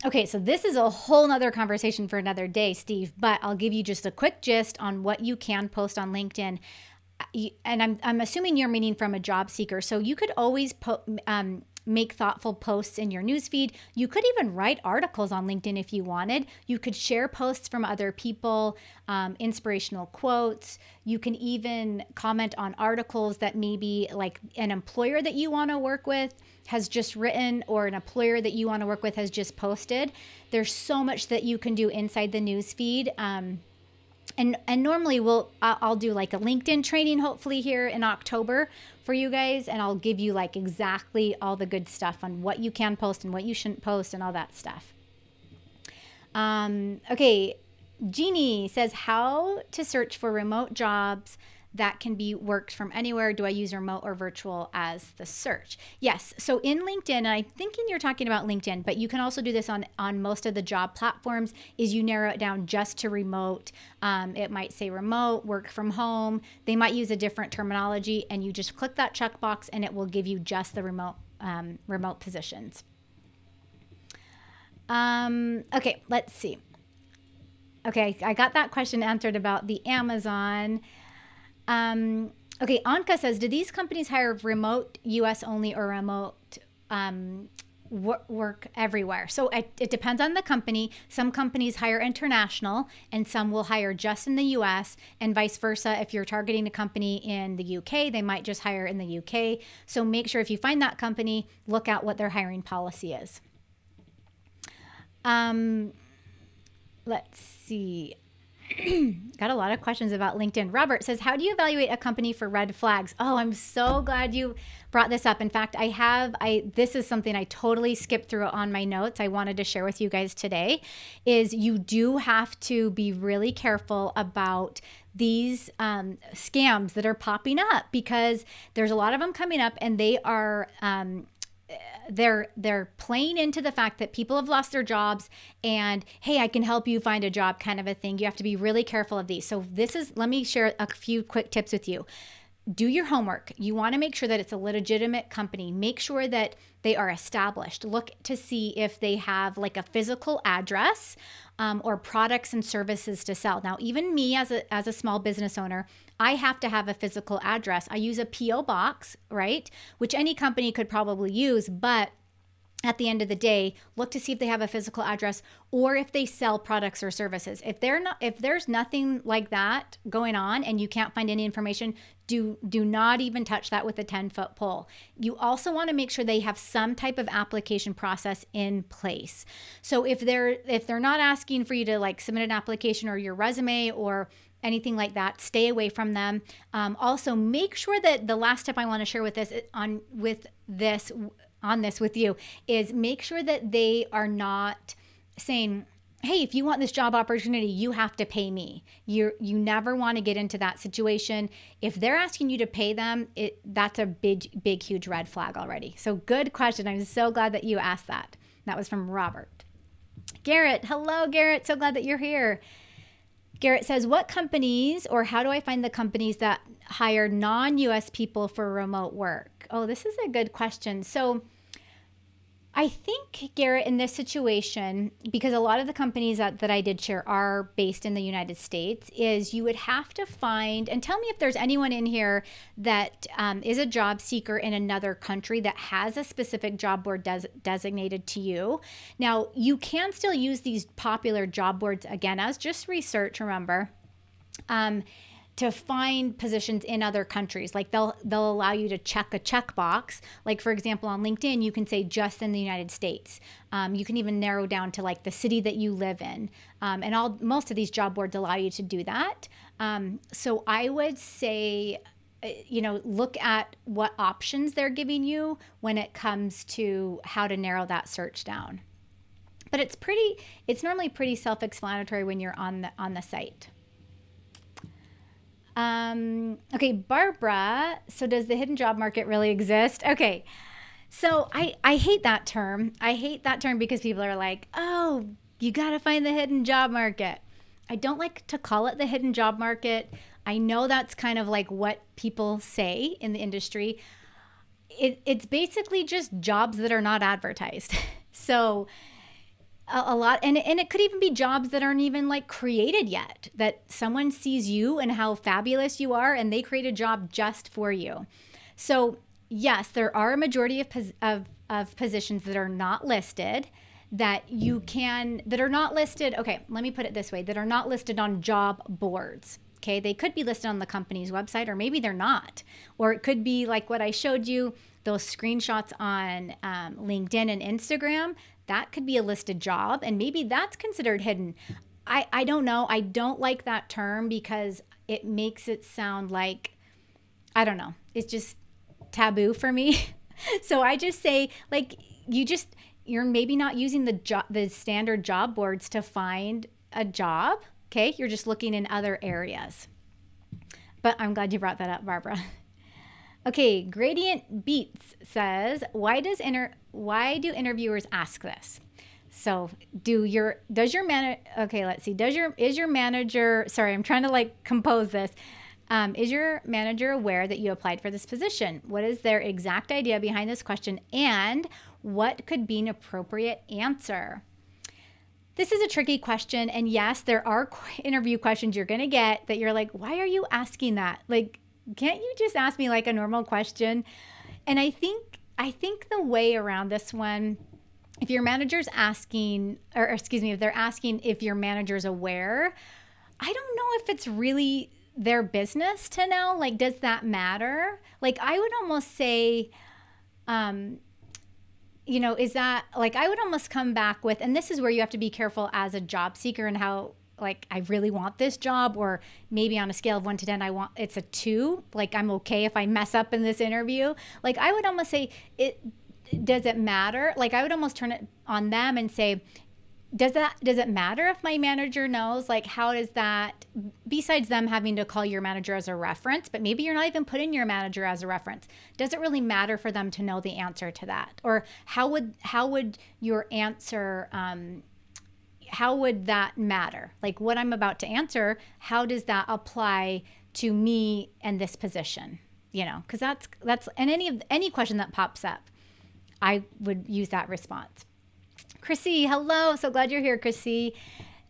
Okay, so this is a whole nother conversation for another day, Steve, but I'll give you just a quick gist on what you can post on LinkedIn. And I'm assuming you're meaning from a job seeker. So you could always make thoughtful posts in your newsfeed. You could even write articles on LinkedIn if you wanted. You could share posts from other people, inspirational quotes. You can even comment on articles that maybe like an employer that you want to work with has just written, or an employer that you want to work with has just posted. There's so much that you can do inside the newsfeed. And normally I'll do like a LinkedIn training hopefully here in October for you guys, and I'll give you like exactly all the good stuff on what you can post and what you shouldn't post and all that stuff. Okay, Jeannie says, how to search for remote jobs that can be worked from anywhere. Do I use remote or virtual as the search? Yes. So in LinkedIn, and I'm thinking you're talking about LinkedIn, but you can also do this on most of the job platforms, is you narrow it down just to remote. It might say remote, work from home. They might use a different terminology, and you just click that checkbox and it will give you just the remote positions. Okay, let's see. Okay, I got that question answered about the Amazon. Okay, Anka says, do these companies hire remote US only or remote work everywhere? So it depends on the company. Some companies hire international and some will hire just in the US, and vice versa. If you're targeting a company in the UK, they might just hire in the UK. So make sure if you find that company, look at what their hiring policy is. Let's see. Got a lot of questions about LinkedIn. Robert says, how do you evaluate a company for red flags? Oh, I'm so glad you brought this up. In fact, this is something I totally skipped through on my notes. I wanted to share with you guys today, is you do have to be really careful about these scams that are popping up, because there's a lot of them coming up, and they are they're playing into the fact that people have lost their jobs and, hey, I can help you find a job kind of a thing. You have to be really careful of these. So let me share a few quick tips with you. Do your homework. You want to make sure that it's a legitimate company. Make sure that they are established. Look to see if they have like a physical address or products and services to sell. Now, even me as a small business owner, I have to have a physical address. I use a PO box, right? Which any company could probably use, but at the end of the day, look to see if they have a physical address or if they sell products or services. If there's nothing like that going on and you can't find any information, do not even touch that with a 10-foot pole. You also want to make sure they have some type of application process in place. So if they're not asking for you to like submit an application or your resume or anything like that, stay away from them. Also, make sure that the last tip I want to share with this with you is make sure that they are not saying, hey, if you want this job opportunity, you have to pay me. You never want to get into that situation. If they're asking you to pay them, that's a big, huge red flag already. So good question. I'm so glad that you asked that. That was from Robert. Garrett, hello, Garrett. So glad that you're here. Garrett says, what companies, or how do I find the companies that hire non-US people for remote work? Oh, this is a good question. So I think, Garrett, in this situation, because a lot of the companies that I did share are based in the United States, is you would have to find, and tell me if there's anyone in here that is a job seeker in another country that has a specific job board designated to you. Now, you can still use these popular job boards, again, as just research, remember. to find positions in other countries. Like they'll allow you to check a checkbox. Like for example, on LinkedIn, you can say just in the United States. You can even narrow down to like the city that you live in. And most of these job boards allow you to do that. So I would say, look at what options they're giving you when it comes to how to narrow that search down. But it's normally pretty self-explanatory when you're on the site. Okay, Barbara, so does the hidden job market really exist? Okay, so I hate that term. I hate that term because people are like, oh, you got to find the hidden job market. I don't like to call it the hidden job market. I know that's kind of like what people say in the industry. It's basically just jobs that are not advertised. So a lot, and it could even be jobs that aren't even like created yet, that someone sees you and how fabulous you are and they create a job just for you. So yes, there are a majority of positions that are not listed that are not listed. Okay, let me put it this way, that are not listed on job boards. Okay, they could be listed on the company's website, or maybe they're not. Or it could be like what I showed you, those screenshots on LinkedIn and Instagram. That could be a listed job, and maybe that's considered hidden. I don't know. I don't like that term because it makes it sound like, I don't know, it's just taboo for me. So I just say, like, you're maybe not using the standard job boards to find a job. Okay, you're just looking in other areas. But I'm glad you brought that up, Barbara. Okay, Gradient Beats says, why do interviewers ask this? So is your manager, sorry, I'm trying to like compose this. Is your manager aware that you applied for this position? What is their exact idea behind this question? And what could be an appropriate answer? This is a tricky question. And yes, there are interview questions you're going to get that you're like, why are you asking that? Like, can't you just ask me like a normal question? And I think the way around this one, if your manager's asking, if they're asking if your manager's aware, I don't know if it's really their business to know. Like, does that matter? Like, I would almost say, is that, like, I would almost come back with, and this is where you have to be careful as a job seeker and how, like, I really want this job, or maybe on a scale of 1 to 10, it's a 2. Like, I'm okay if I mess up in this interview. Like, I would almost say, does it matter? Like, I would almost turn it on them and say, does it matter if my manager knows? Like, how does that, besides them having to call your manager as a reference, but maybe you're not even putting your manager as a reference. Does it really matter for them to know the answer to that? Or how would your answer, how would that matter? Like, what I'm about to answer, how does that apply to me and this position? Because that's and any question that pops up, I would use that response. Chrissy, hello. So glad you're here, Chrissy.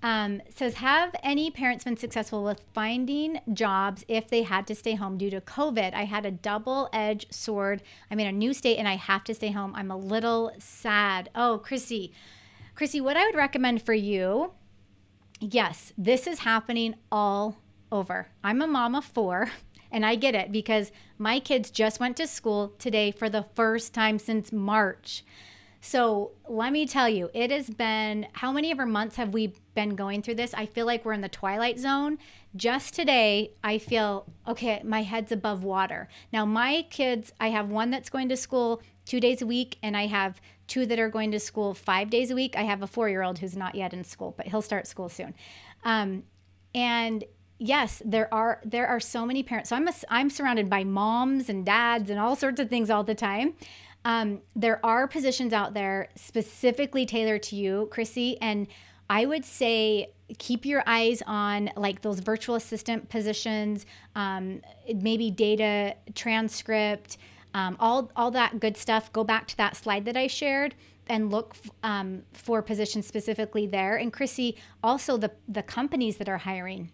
Says, have any parents been successful with finding jobs if they had to stay home due to COVID? I had a double-edged sword. I'm in a new state and I have to stay home. I'm a little sad. Oh, Chrissy, what I would recommend for you, yes, this is happening all over. I'm a mom of 4. And I get it because my kids just went to school today for the first time since March. So let me tell you, it has been, how many ever months have we been going through this? I feel like we're in the twilight zone. Just today, I feel, okay, my head's above water. Now my kids, I have one that's going to school 2 days a week, and I have 2 that are going to school 5 days a week. I have a 4-year-old who's not yet in school, but he'll start school soon. And yes, there are so many parents. So I'm surrounded by moms and dads and all sorts of things all the time. There are positions out there specifically tailored to you, Chrissy, and I would say keep your eyes on like those virtual assistant positions, maybe data transcript, all that good stuff. Go back to that slide that I shared and look for positions specifically there. And Chrissy, also the companies that are hiring.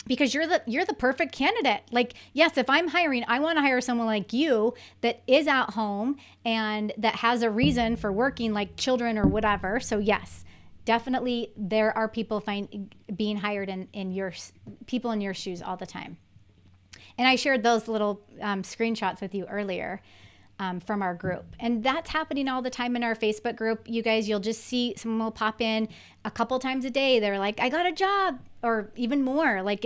Because you're the perfect candidate. Like, yes, if I'm hiring, I want to hire someone like you that is at home and that has a reason for working, like children or whatever. So yes, definitely there are people being hired in your people in your shoes all the time. And I shared those little screenshots with you earlier from our group. And that's happening all the time in our Facebook group. You guys, you'll just see someone will pop in a couple times a day. They're like, I got a job, or even more. Like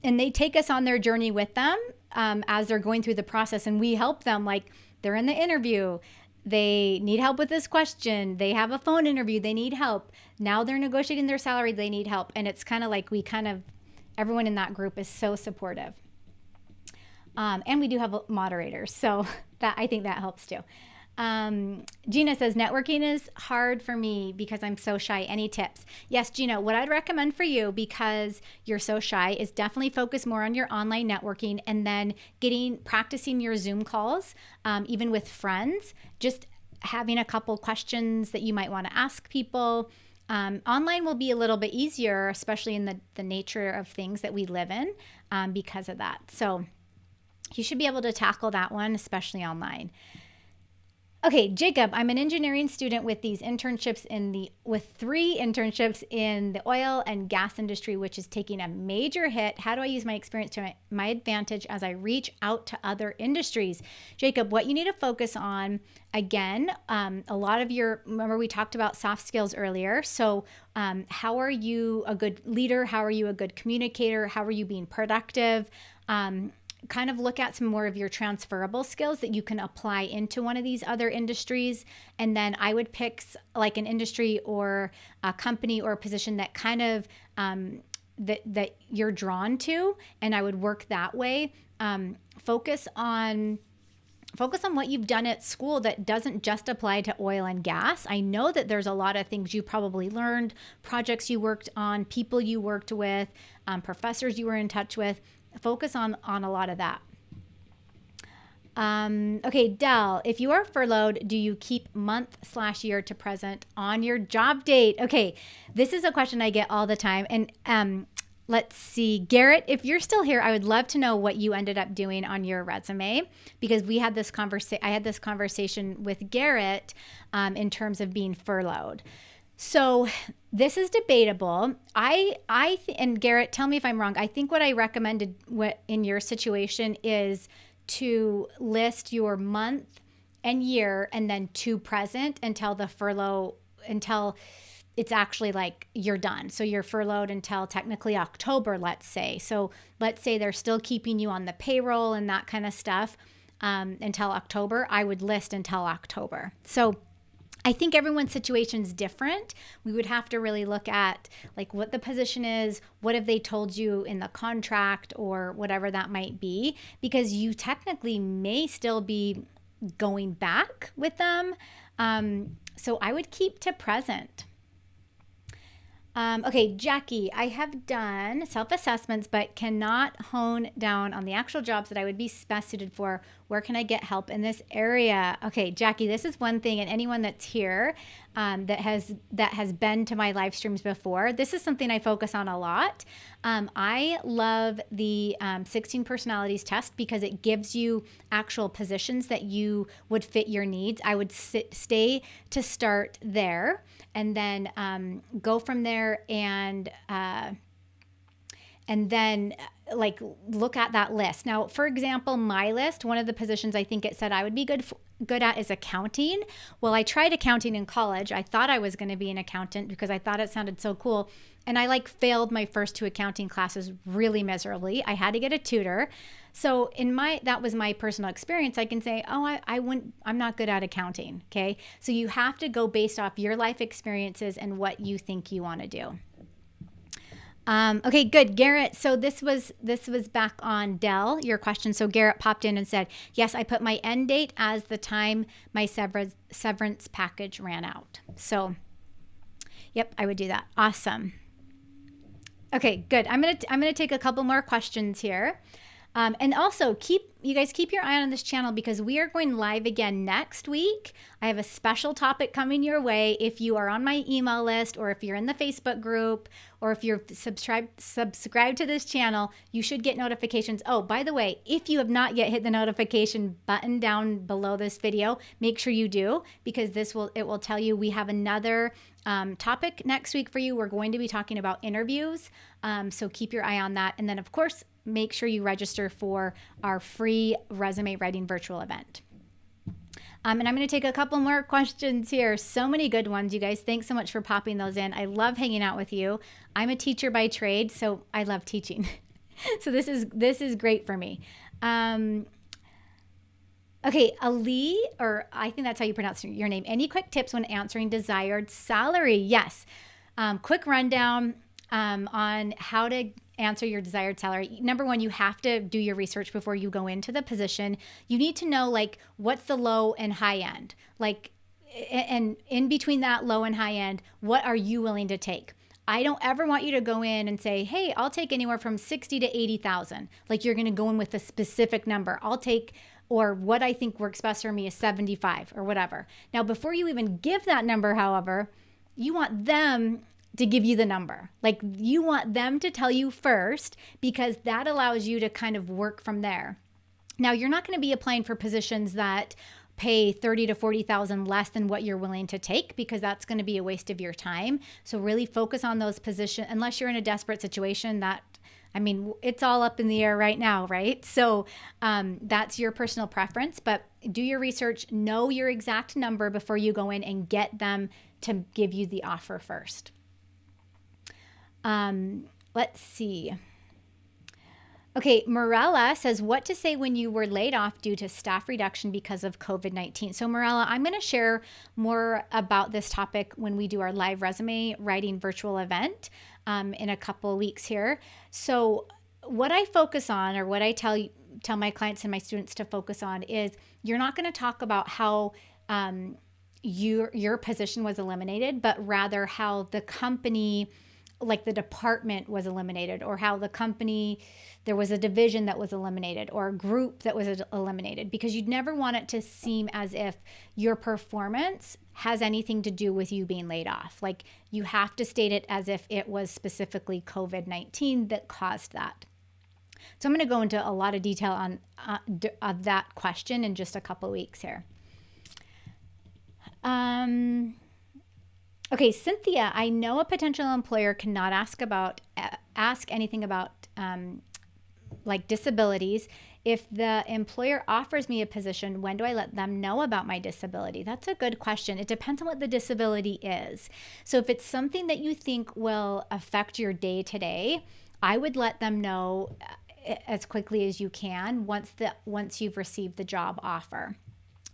and they take us on their journey with them as they're going through the process. And we help them, like they're in the interview. They need help with this question. They have a phone interview. They need help. Now they're negotiating their salary. They need help. And it's kind of like everyone in that group is so supportive. And we do have moderators. So I think that helps too. Gina says, networking is hard for me because I'm so shy. Any tips? Yes, Gina, what I'd recommend for you, because you're so shy, is definitely focus more on your online networking, and then practicing your Zoom calls, even with friends, just having a couple questions that you might want to ask people. Online will be a little bit easier, especially in the nature of things that we live in, because of that. So you should be able to tackle that one, especially online. Okay, Jacob, I'm an engineering student with these internships with 3 internships in the oil and gas industry, which is taking a major hit. How do I use my experience to my advantage as I reach out to other industries? Jacob, what you need to focus on, again, a lot of remember we talked about soft skills earlier. So how are you a good leader? How are you a good communicator? How are you being productive? Kind of look at some more of your transferable skills that you can apply into one of these other industries. And then I would pick like an industry or a company or a position that kind of that you're drawn to, and I would work that way. Focus on what you've done at school that doesn't just apply to oil and gas. I know that there's a lot of things you probably learned, projects you worked on, people you worked with, professors you were in touch with. Focus on a lot of that. Okay, Dell, if you are furloughed, do you keep month/year to present on your job date? Okay, this is a question I get all the time. And let's see, Garrett, if you're still here, I would love to know what you ended up doing on your resume, because I had this conversation with Garrett in terms of being furloughed. So this is debatable. And Garrett, tell me if I'm wrong. I think what I recommended in your situation is to list your month and year and then to present until it's actually like you're done. So you're furloughed until technically October, let's say. So let's say they're still keeping you on the payroll and that kind of stuff until October. I would list until October. So I think everyone's situation is different. We would have to really look at like what the position is, what have they told you in the contract or whatever that might be, because you technically may still be going back with them. So I would keep to present. Okay, Jackie, I have done self-assessments, but cannot hone down on the actual jobs that I would be best suited for. Where can I get help in this area? Okay, Jackie, this is one thing, and anyone that's here that has been to my live streams before, this is something I focus on a lot. I love the 16 personalities test because it gives you actual positions that you would fit your needs. I would stay to start there and then go from there and then like look at that list. Now, for example, my list, one of the positions I think it said I would be good at is accounting. Well, I tried accounting in college. I thought I was going to be an accountant because I thought it sounded so cool. And I failed my first 2 accounting classes really miserably. I had to get a tutor. So that was my personal experience. I can say, I'm not good at accounting. Okay. So you have to go based off your life experiences and what you think you want to do. Okay, good. Garrett, so this was back on Dell, your question. So Garrett popped in and said, yes, I put my end date as the time my severance package ran out. So, yep, I would do that. Awesome. Okay, good. I'm gonna take a couple more questions here. And also keep you guys keep your eye on this channel because we are going live again next week. I have a special topic coming your way. If you are on my email list, or if you're in the Facebook group, or if you're subscribed to this channel, you should get notifications. Oh, by the way, if you have not yet hit the notification button down below this video, make sure you do, because it will tell you we have another topic next week for you. We're going to be talking about interviews. So keep your eye on that. And then of course, make sure you register for our free resume writing virtual event. And I'm going to take a couple more questions here. So many good ones, you guys. Thanks so much for popping those in. I love hanging out with you. I'm a teacher by trade, so I love teaching. So this is great for me. Okay, Ali, or I think that's how you pronounce your name. Any quick tips when answering desired salary? Yes. Quick rundown on how to answer your desired salary. Number one, you have to do your research before you go into the position. You need to know like what's the low and high end, like, and in between that low and high end, what are you willing to take? I don't ever want you to go in and say, hey, I'll take anywhere from 60 to 80,000. Like you're going to go in with a specific number. I'll take, or what I think works best for me is 75 or whatever. Now, before you even give that number, however, you want them to give you the number. Like you want them to tell you first, because that allows you to kind of work from there. Now, you're not going to be applying for positions that pay 30 to 40,000 less than what you're willing to take, because that's going to be a waste of your time. So really focus on those positions, unless you're in a desperate situation that, I mean, it's all up in the air right now, right? So that's your personal preference, but do your research, know your exact number before you go in and get them to give you the offer first. Let's see. Okay, Morella says, what to say when you were laid off due to staff reduction because of COVID-19. So Morella, I'm going to share more about this topic when we do our live resume writing virtual event in a couple of weeks here. So what I focus on, or what I tell my clients and my students to focus on, is you're not going to talk about how your position was eliminated, but rather how the company, like the department, was eliminated, or how the company, there was a division that was eliminated, or a group that was eliminated, because you'd never want it to seem as if your performance has anything to do with you being laid off. Like you have to state it as if it was specifically COVID-19 that caused that. So I'm going to go into a lot of detail on of that question in just a couple of weeks here. Okay, Cynthia, I know a potential employer cannot ask anything about like disabilities. If the employer offers me a position, when do I let them know about my disability? That's a good question. It depends on what the disability is. So if it's something that you think will affect your day-to-day, I would let them know as quickly as you can once you've received the job offer.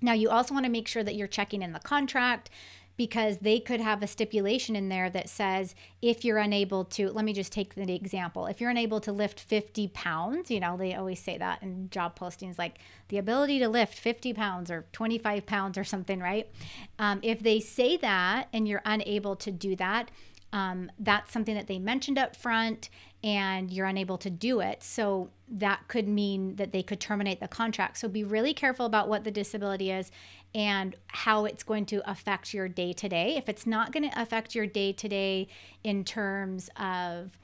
Now, you also want to make sure that you're checking in the contract, because they could have a stipulation in there that says if you're unable to, let me just take the example. If you're unable to lift 50 pounds, you know, they always say that in job postings, like the ability to lift 50 pounds or 25 pounds or something, right? If they say that and you're unable to do that, that's something that they mentioned up front and you're unable to do it. So that could mean that they could terminate the contract. So be really careful about what the disability is and how it's going to affect your day-to-day. If it's not going to affect your day-to-day in terms of,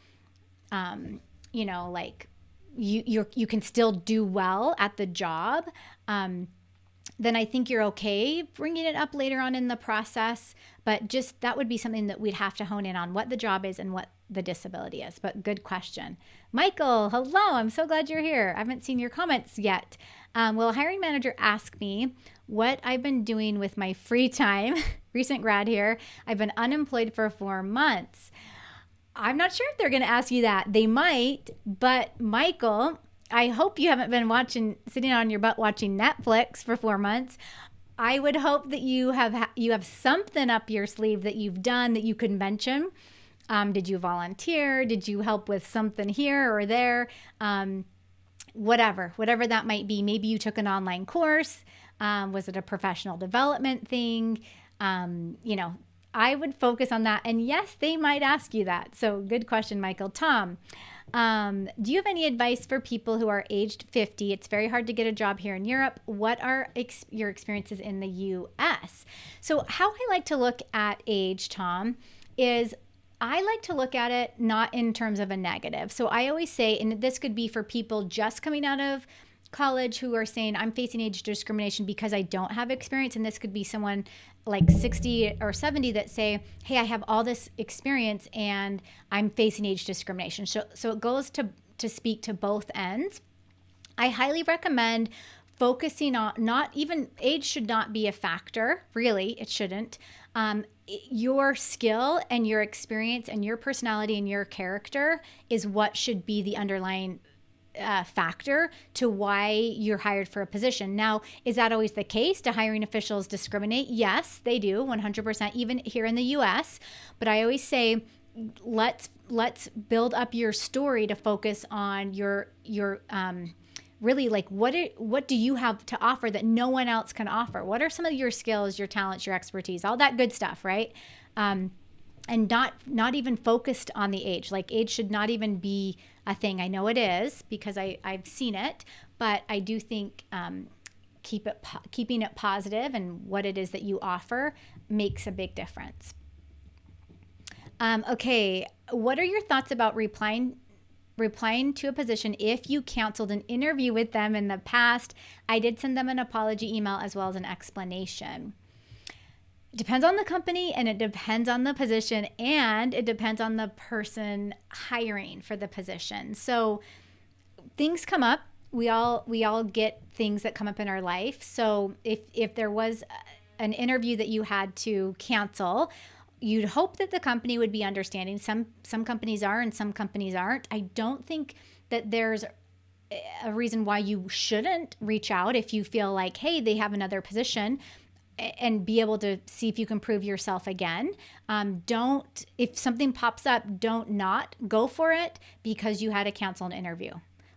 you know, like you can still do well at the job, then I think you're okay bringing it up later on in the process. But just that would be something that we'd have to hone in on, what the job is and what the disability is. But good question. Michael, hello. I'm so glad you're here. I haven't seen your comments yet. Will a hiring manager ask me what I've been doing with my free time? Recent grad here. I've been unemployed for 4 months. I'm not sure if they're going to ask you that. They might, but Michael, I hope you haven't been sitting on your butt watching Netflix for 4 months. I would hope that you have something up your sleeve that you've done that you could mention. Did you volunteer? Did you help with something here or there? Whatever that might be. Maybe you took an online course. Was it a professional development thing? You know, I would focus on that. And yes, they might ask you that. So good question, Michael. Tom, Do you have any advice for people who are aged 50? It's very hard to get a job here in Europe. What are your experiences in the US? So, how I like to look at age, Tom, is I like to look at it not in terms of a negative. So, I always say, and this could be for people just coming out of college who are saying, I'm facing age discrimination because I don't have experience. And this could be someone like 60 or 70 that say, hey, I have all this experience and I'm facing age discrimination. So it goes to speak to both ends. I highly recommend focusing on, not even, age should not be a factor, really, it shouldn't. Your skill and your experience and your personality and your character is what should be the underlying factor to why you're hired for a position. Now, is that always the case? Do hiring officials discriminate? Yes, they do, 100%, even here in the US. But I always say, let's build up your story to focus on your really, like, what do you have to offer that no one else can offer? What are some of your skills, your talents, your expertise, all that good stuff, right? And not even focused on the age. Like, age should not even be a thing. I know it is because I've seen it, but I do think keeping it positive and what it is that you offer makes a big difference. Okay, what are your thoughts about replying to a position if you canceled an interview with them in the past? I did send them an apology email as well as an explanation. It depends on the company, and it depends on the position, and it depends on the person hiring for the position. So things come up. We all get things that come up in our life. So if there was an interview that you had to cancel, you'd hope that the company would be understanding. Some companies are and some companies aren't. I don't think that there's a reason why you shouldn't reach out if you feel like, hey, they have another position, and be able to see if you can prove yourself again. If something pops up, don't not go for it because you had to cancel an interview.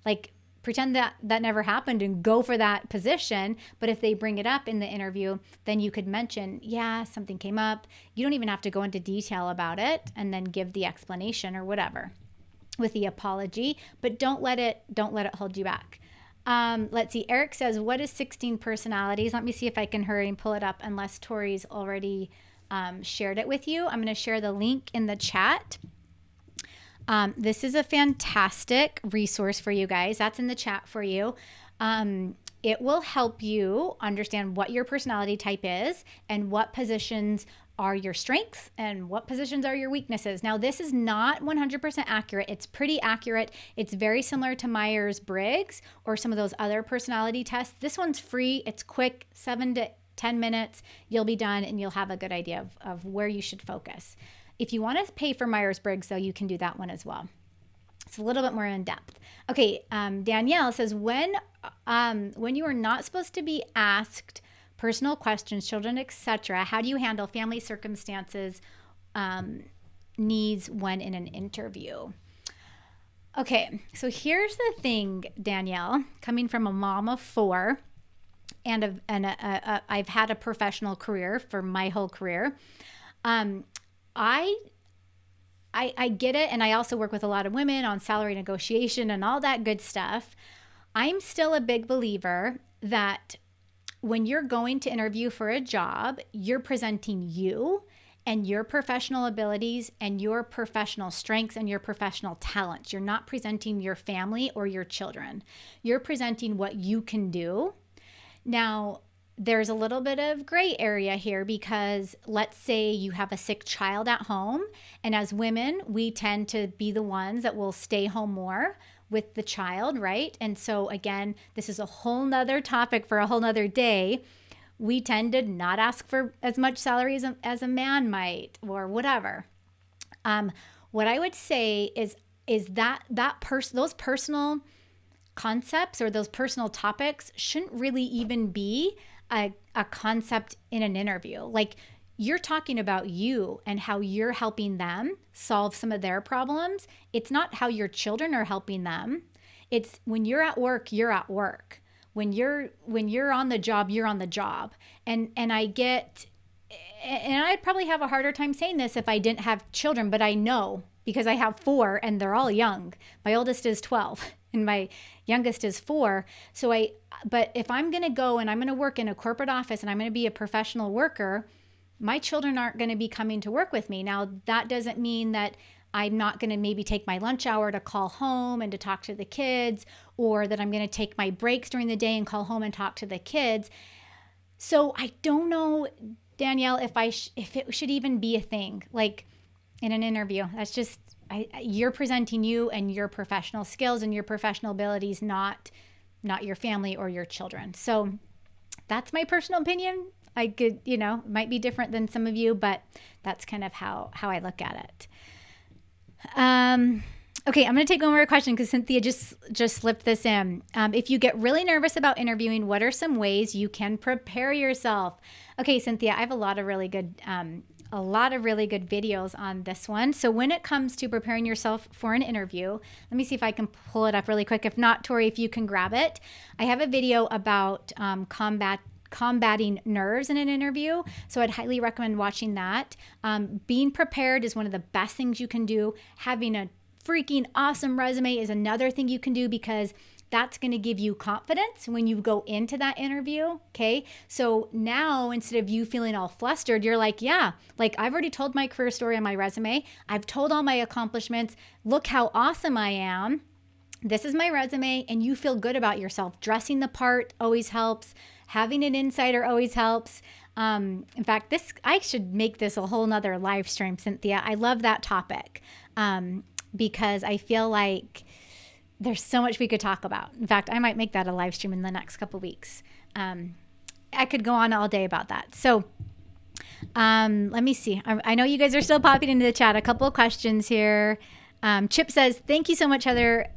Like, pretend that never happened and go for that position. But if they bring it up in the interview, then you could mention, yeah, something came up. You don't even have to go into detail about it and then give the explanation or whatever with the apology, but don't let it hold you back. Let's see. Eric says, what is 16 personalities? Let me see if I can hurry and pull it up unless Tori's already shared it with you. I'm going to share the link in the chat. This is a fantastic resource for you guys. That's in the chat for you. It will help you understand what your personality type is and what positions are your strengths and what positions are your weaknesses. Now, this is not 100% accurate. It's pretty accurate. It's very similar to Myers-Briggs or some of those other personality tests. This one's free. It's quick, 7 to 10 minutes. You'll be done and you'll have a good idea of where you should focus. If you want to pay for Myers-Briggs, though, you can do that one as well. It's a little bit more in depth. Okay, Danielle says, when you are not supposed to be asked personal questions, children, etc., how do you handle family circumstances, needs when in an interview? Okay, so here's the thing, Danielle, coming from a mom of 4, and I've had a professional career for my whole career. I get it, and I also work with a lot of women on salary negotiation and all that good stuff. I'm still a big believer that when you're going to interview for a job, you're presenting you and your professional abilities and your professional strengths and your professional talents. You're not presenting your family or your children. You're presenting what you can do. Now, there's a little bit of gray area here because let's say you have a sick child at home, and as women, we tend to be the ones that will stay home more with the child, right? And so again, this is a whole nother topic for a whole nother day. We tend to not ask for as much salary as a man might, or whatever. What I would say is those personal concepts or those personal topics shouldn't really even be a concept in an interview. Like, you're talking about you and how you're helping them solve some of their problems. It's not how your children are helping them. It's when you're at work, you're at work. When you're on the job, you're on the job. And I'd probably have a harder time saying this if I didn't have children, but I know because I have 4 and they're all young. My oldest is 12 and my youngest is 4. But if I'm going to go and I'm going to work in a corporate office and I'm going to be a professional worker, my children aren't going to be coming to work with me. Now, that doesn't mean that I'm not going to maybe take my lunch hour to call home and to talk to the kids, or that I'm going to take my breaks during the day and call home and talk to the kids. So I don't know, Danielle, if it should even be a thing, like in an interview. That's just, you're presenting you and your professional skills and your professional abilities, not your family or your children. So that's my personal opinion. I could, might be different than some of you, but that's kind of how I look at it. Okay, I'm going to take one more question because Cynthia just slipped this in. If you get really nervous about interviewing, what are some ways you can prepare yourself? Okay, Cynthia, I have a lot of really good videos on this one. So when it comes to preparing yourself for an interview, let me see if I can pull it up really quick. If not, Tori, if you can grab it. I have a video about combating nerves in an interview. So I'd highly recommend watching that. Being prepared is one of the best things you can do. Having a freaking awesome resume is another thing you can do, because that's going to give you confidence when you go into that interview. Okay. So now, instead of you feeling all flustered, you're like, yeah, like I've already told my career story on my resume. I've told all my accomplishments. Look how awesome I am. This is my resume, and you feel good about yourself. Dressing the part always helps. Having an insider always helps. In fact, I should make this a whole nother live stream, Cynthia. I love that topic because I feel like there's so much we could talk about. In fact, I might make that a live stream in the next couple of weeks. I could go on all day about that. So let me see. I know you guys are still popping into the chat. A couple of questions here. Chip says, thank you so much, Heather.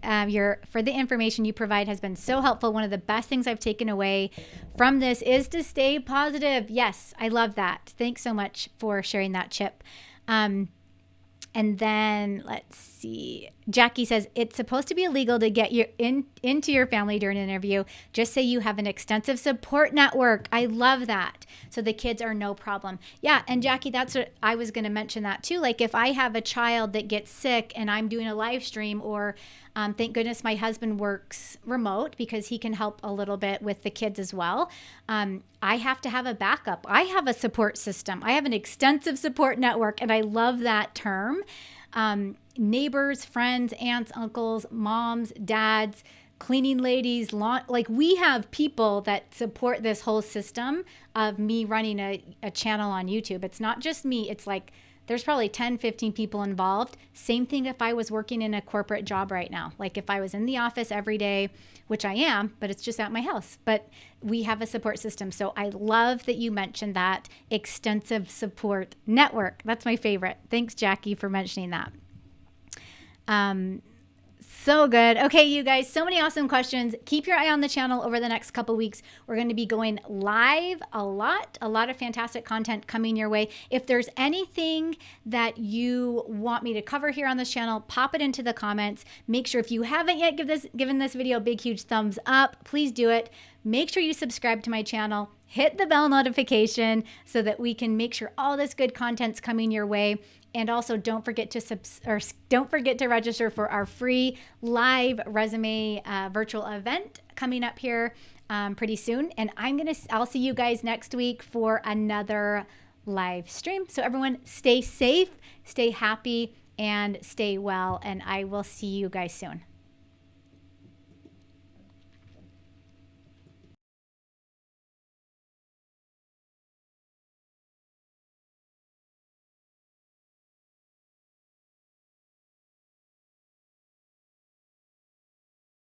For the information you provide has been so helpful. One of the best things I've taken away from this is to stay positive. Yes, I love that. Thanks so much for sharing that, Chip. And then let's see. Jackie says, it's supposed to be illegal to get you into your family during an interview. Just say you have an extensive support network. I love that. So the kids are no problem. Yeah. And Jackie, that's what I was going to mention that too. Like if I have a child that gets sick and I'm doing a live stream, or thank goodness my husband works remote because he can help a little bit with the kids as well. I have to have a backup. I have a support system. I have an extensive support network, and I love that term. Neighbors, friends, aunts, uncles, moms, dads, cleaning ladies, like we have people that support this whole system of me running a channel on YouTube. It's not just me. It's like there's probably 10, 15 people involved. Same thing if I was working in a corporate job right now. Like if I was in the office every day, which I am, but it's just at my house. But we have a support system. So I love that you mentioned that extensive support network. That's my favorite. Thanks, Jackie, for mentioning that. So good. Okay, you guys, so many awesome questions. Keep your eye on the channel over the next couple weeks. We're going to be going live a lot of fantastic content coming your way. If there's anything that you want me to cover here on this channel, pop it into the comments. Make sure if you haven't yet given this video a big, huge thumbs up, please do it. Make sure you subscribe to my channel. Hit the bell notification so that we can make sure all this good content's coming your way. And also don't forget to register for our free live resume virtual event coming up here pretty soon. And I'll see you guys next week for another live stream. So everyone stay safe, stay happy, and stay well. And I will see you guys soon.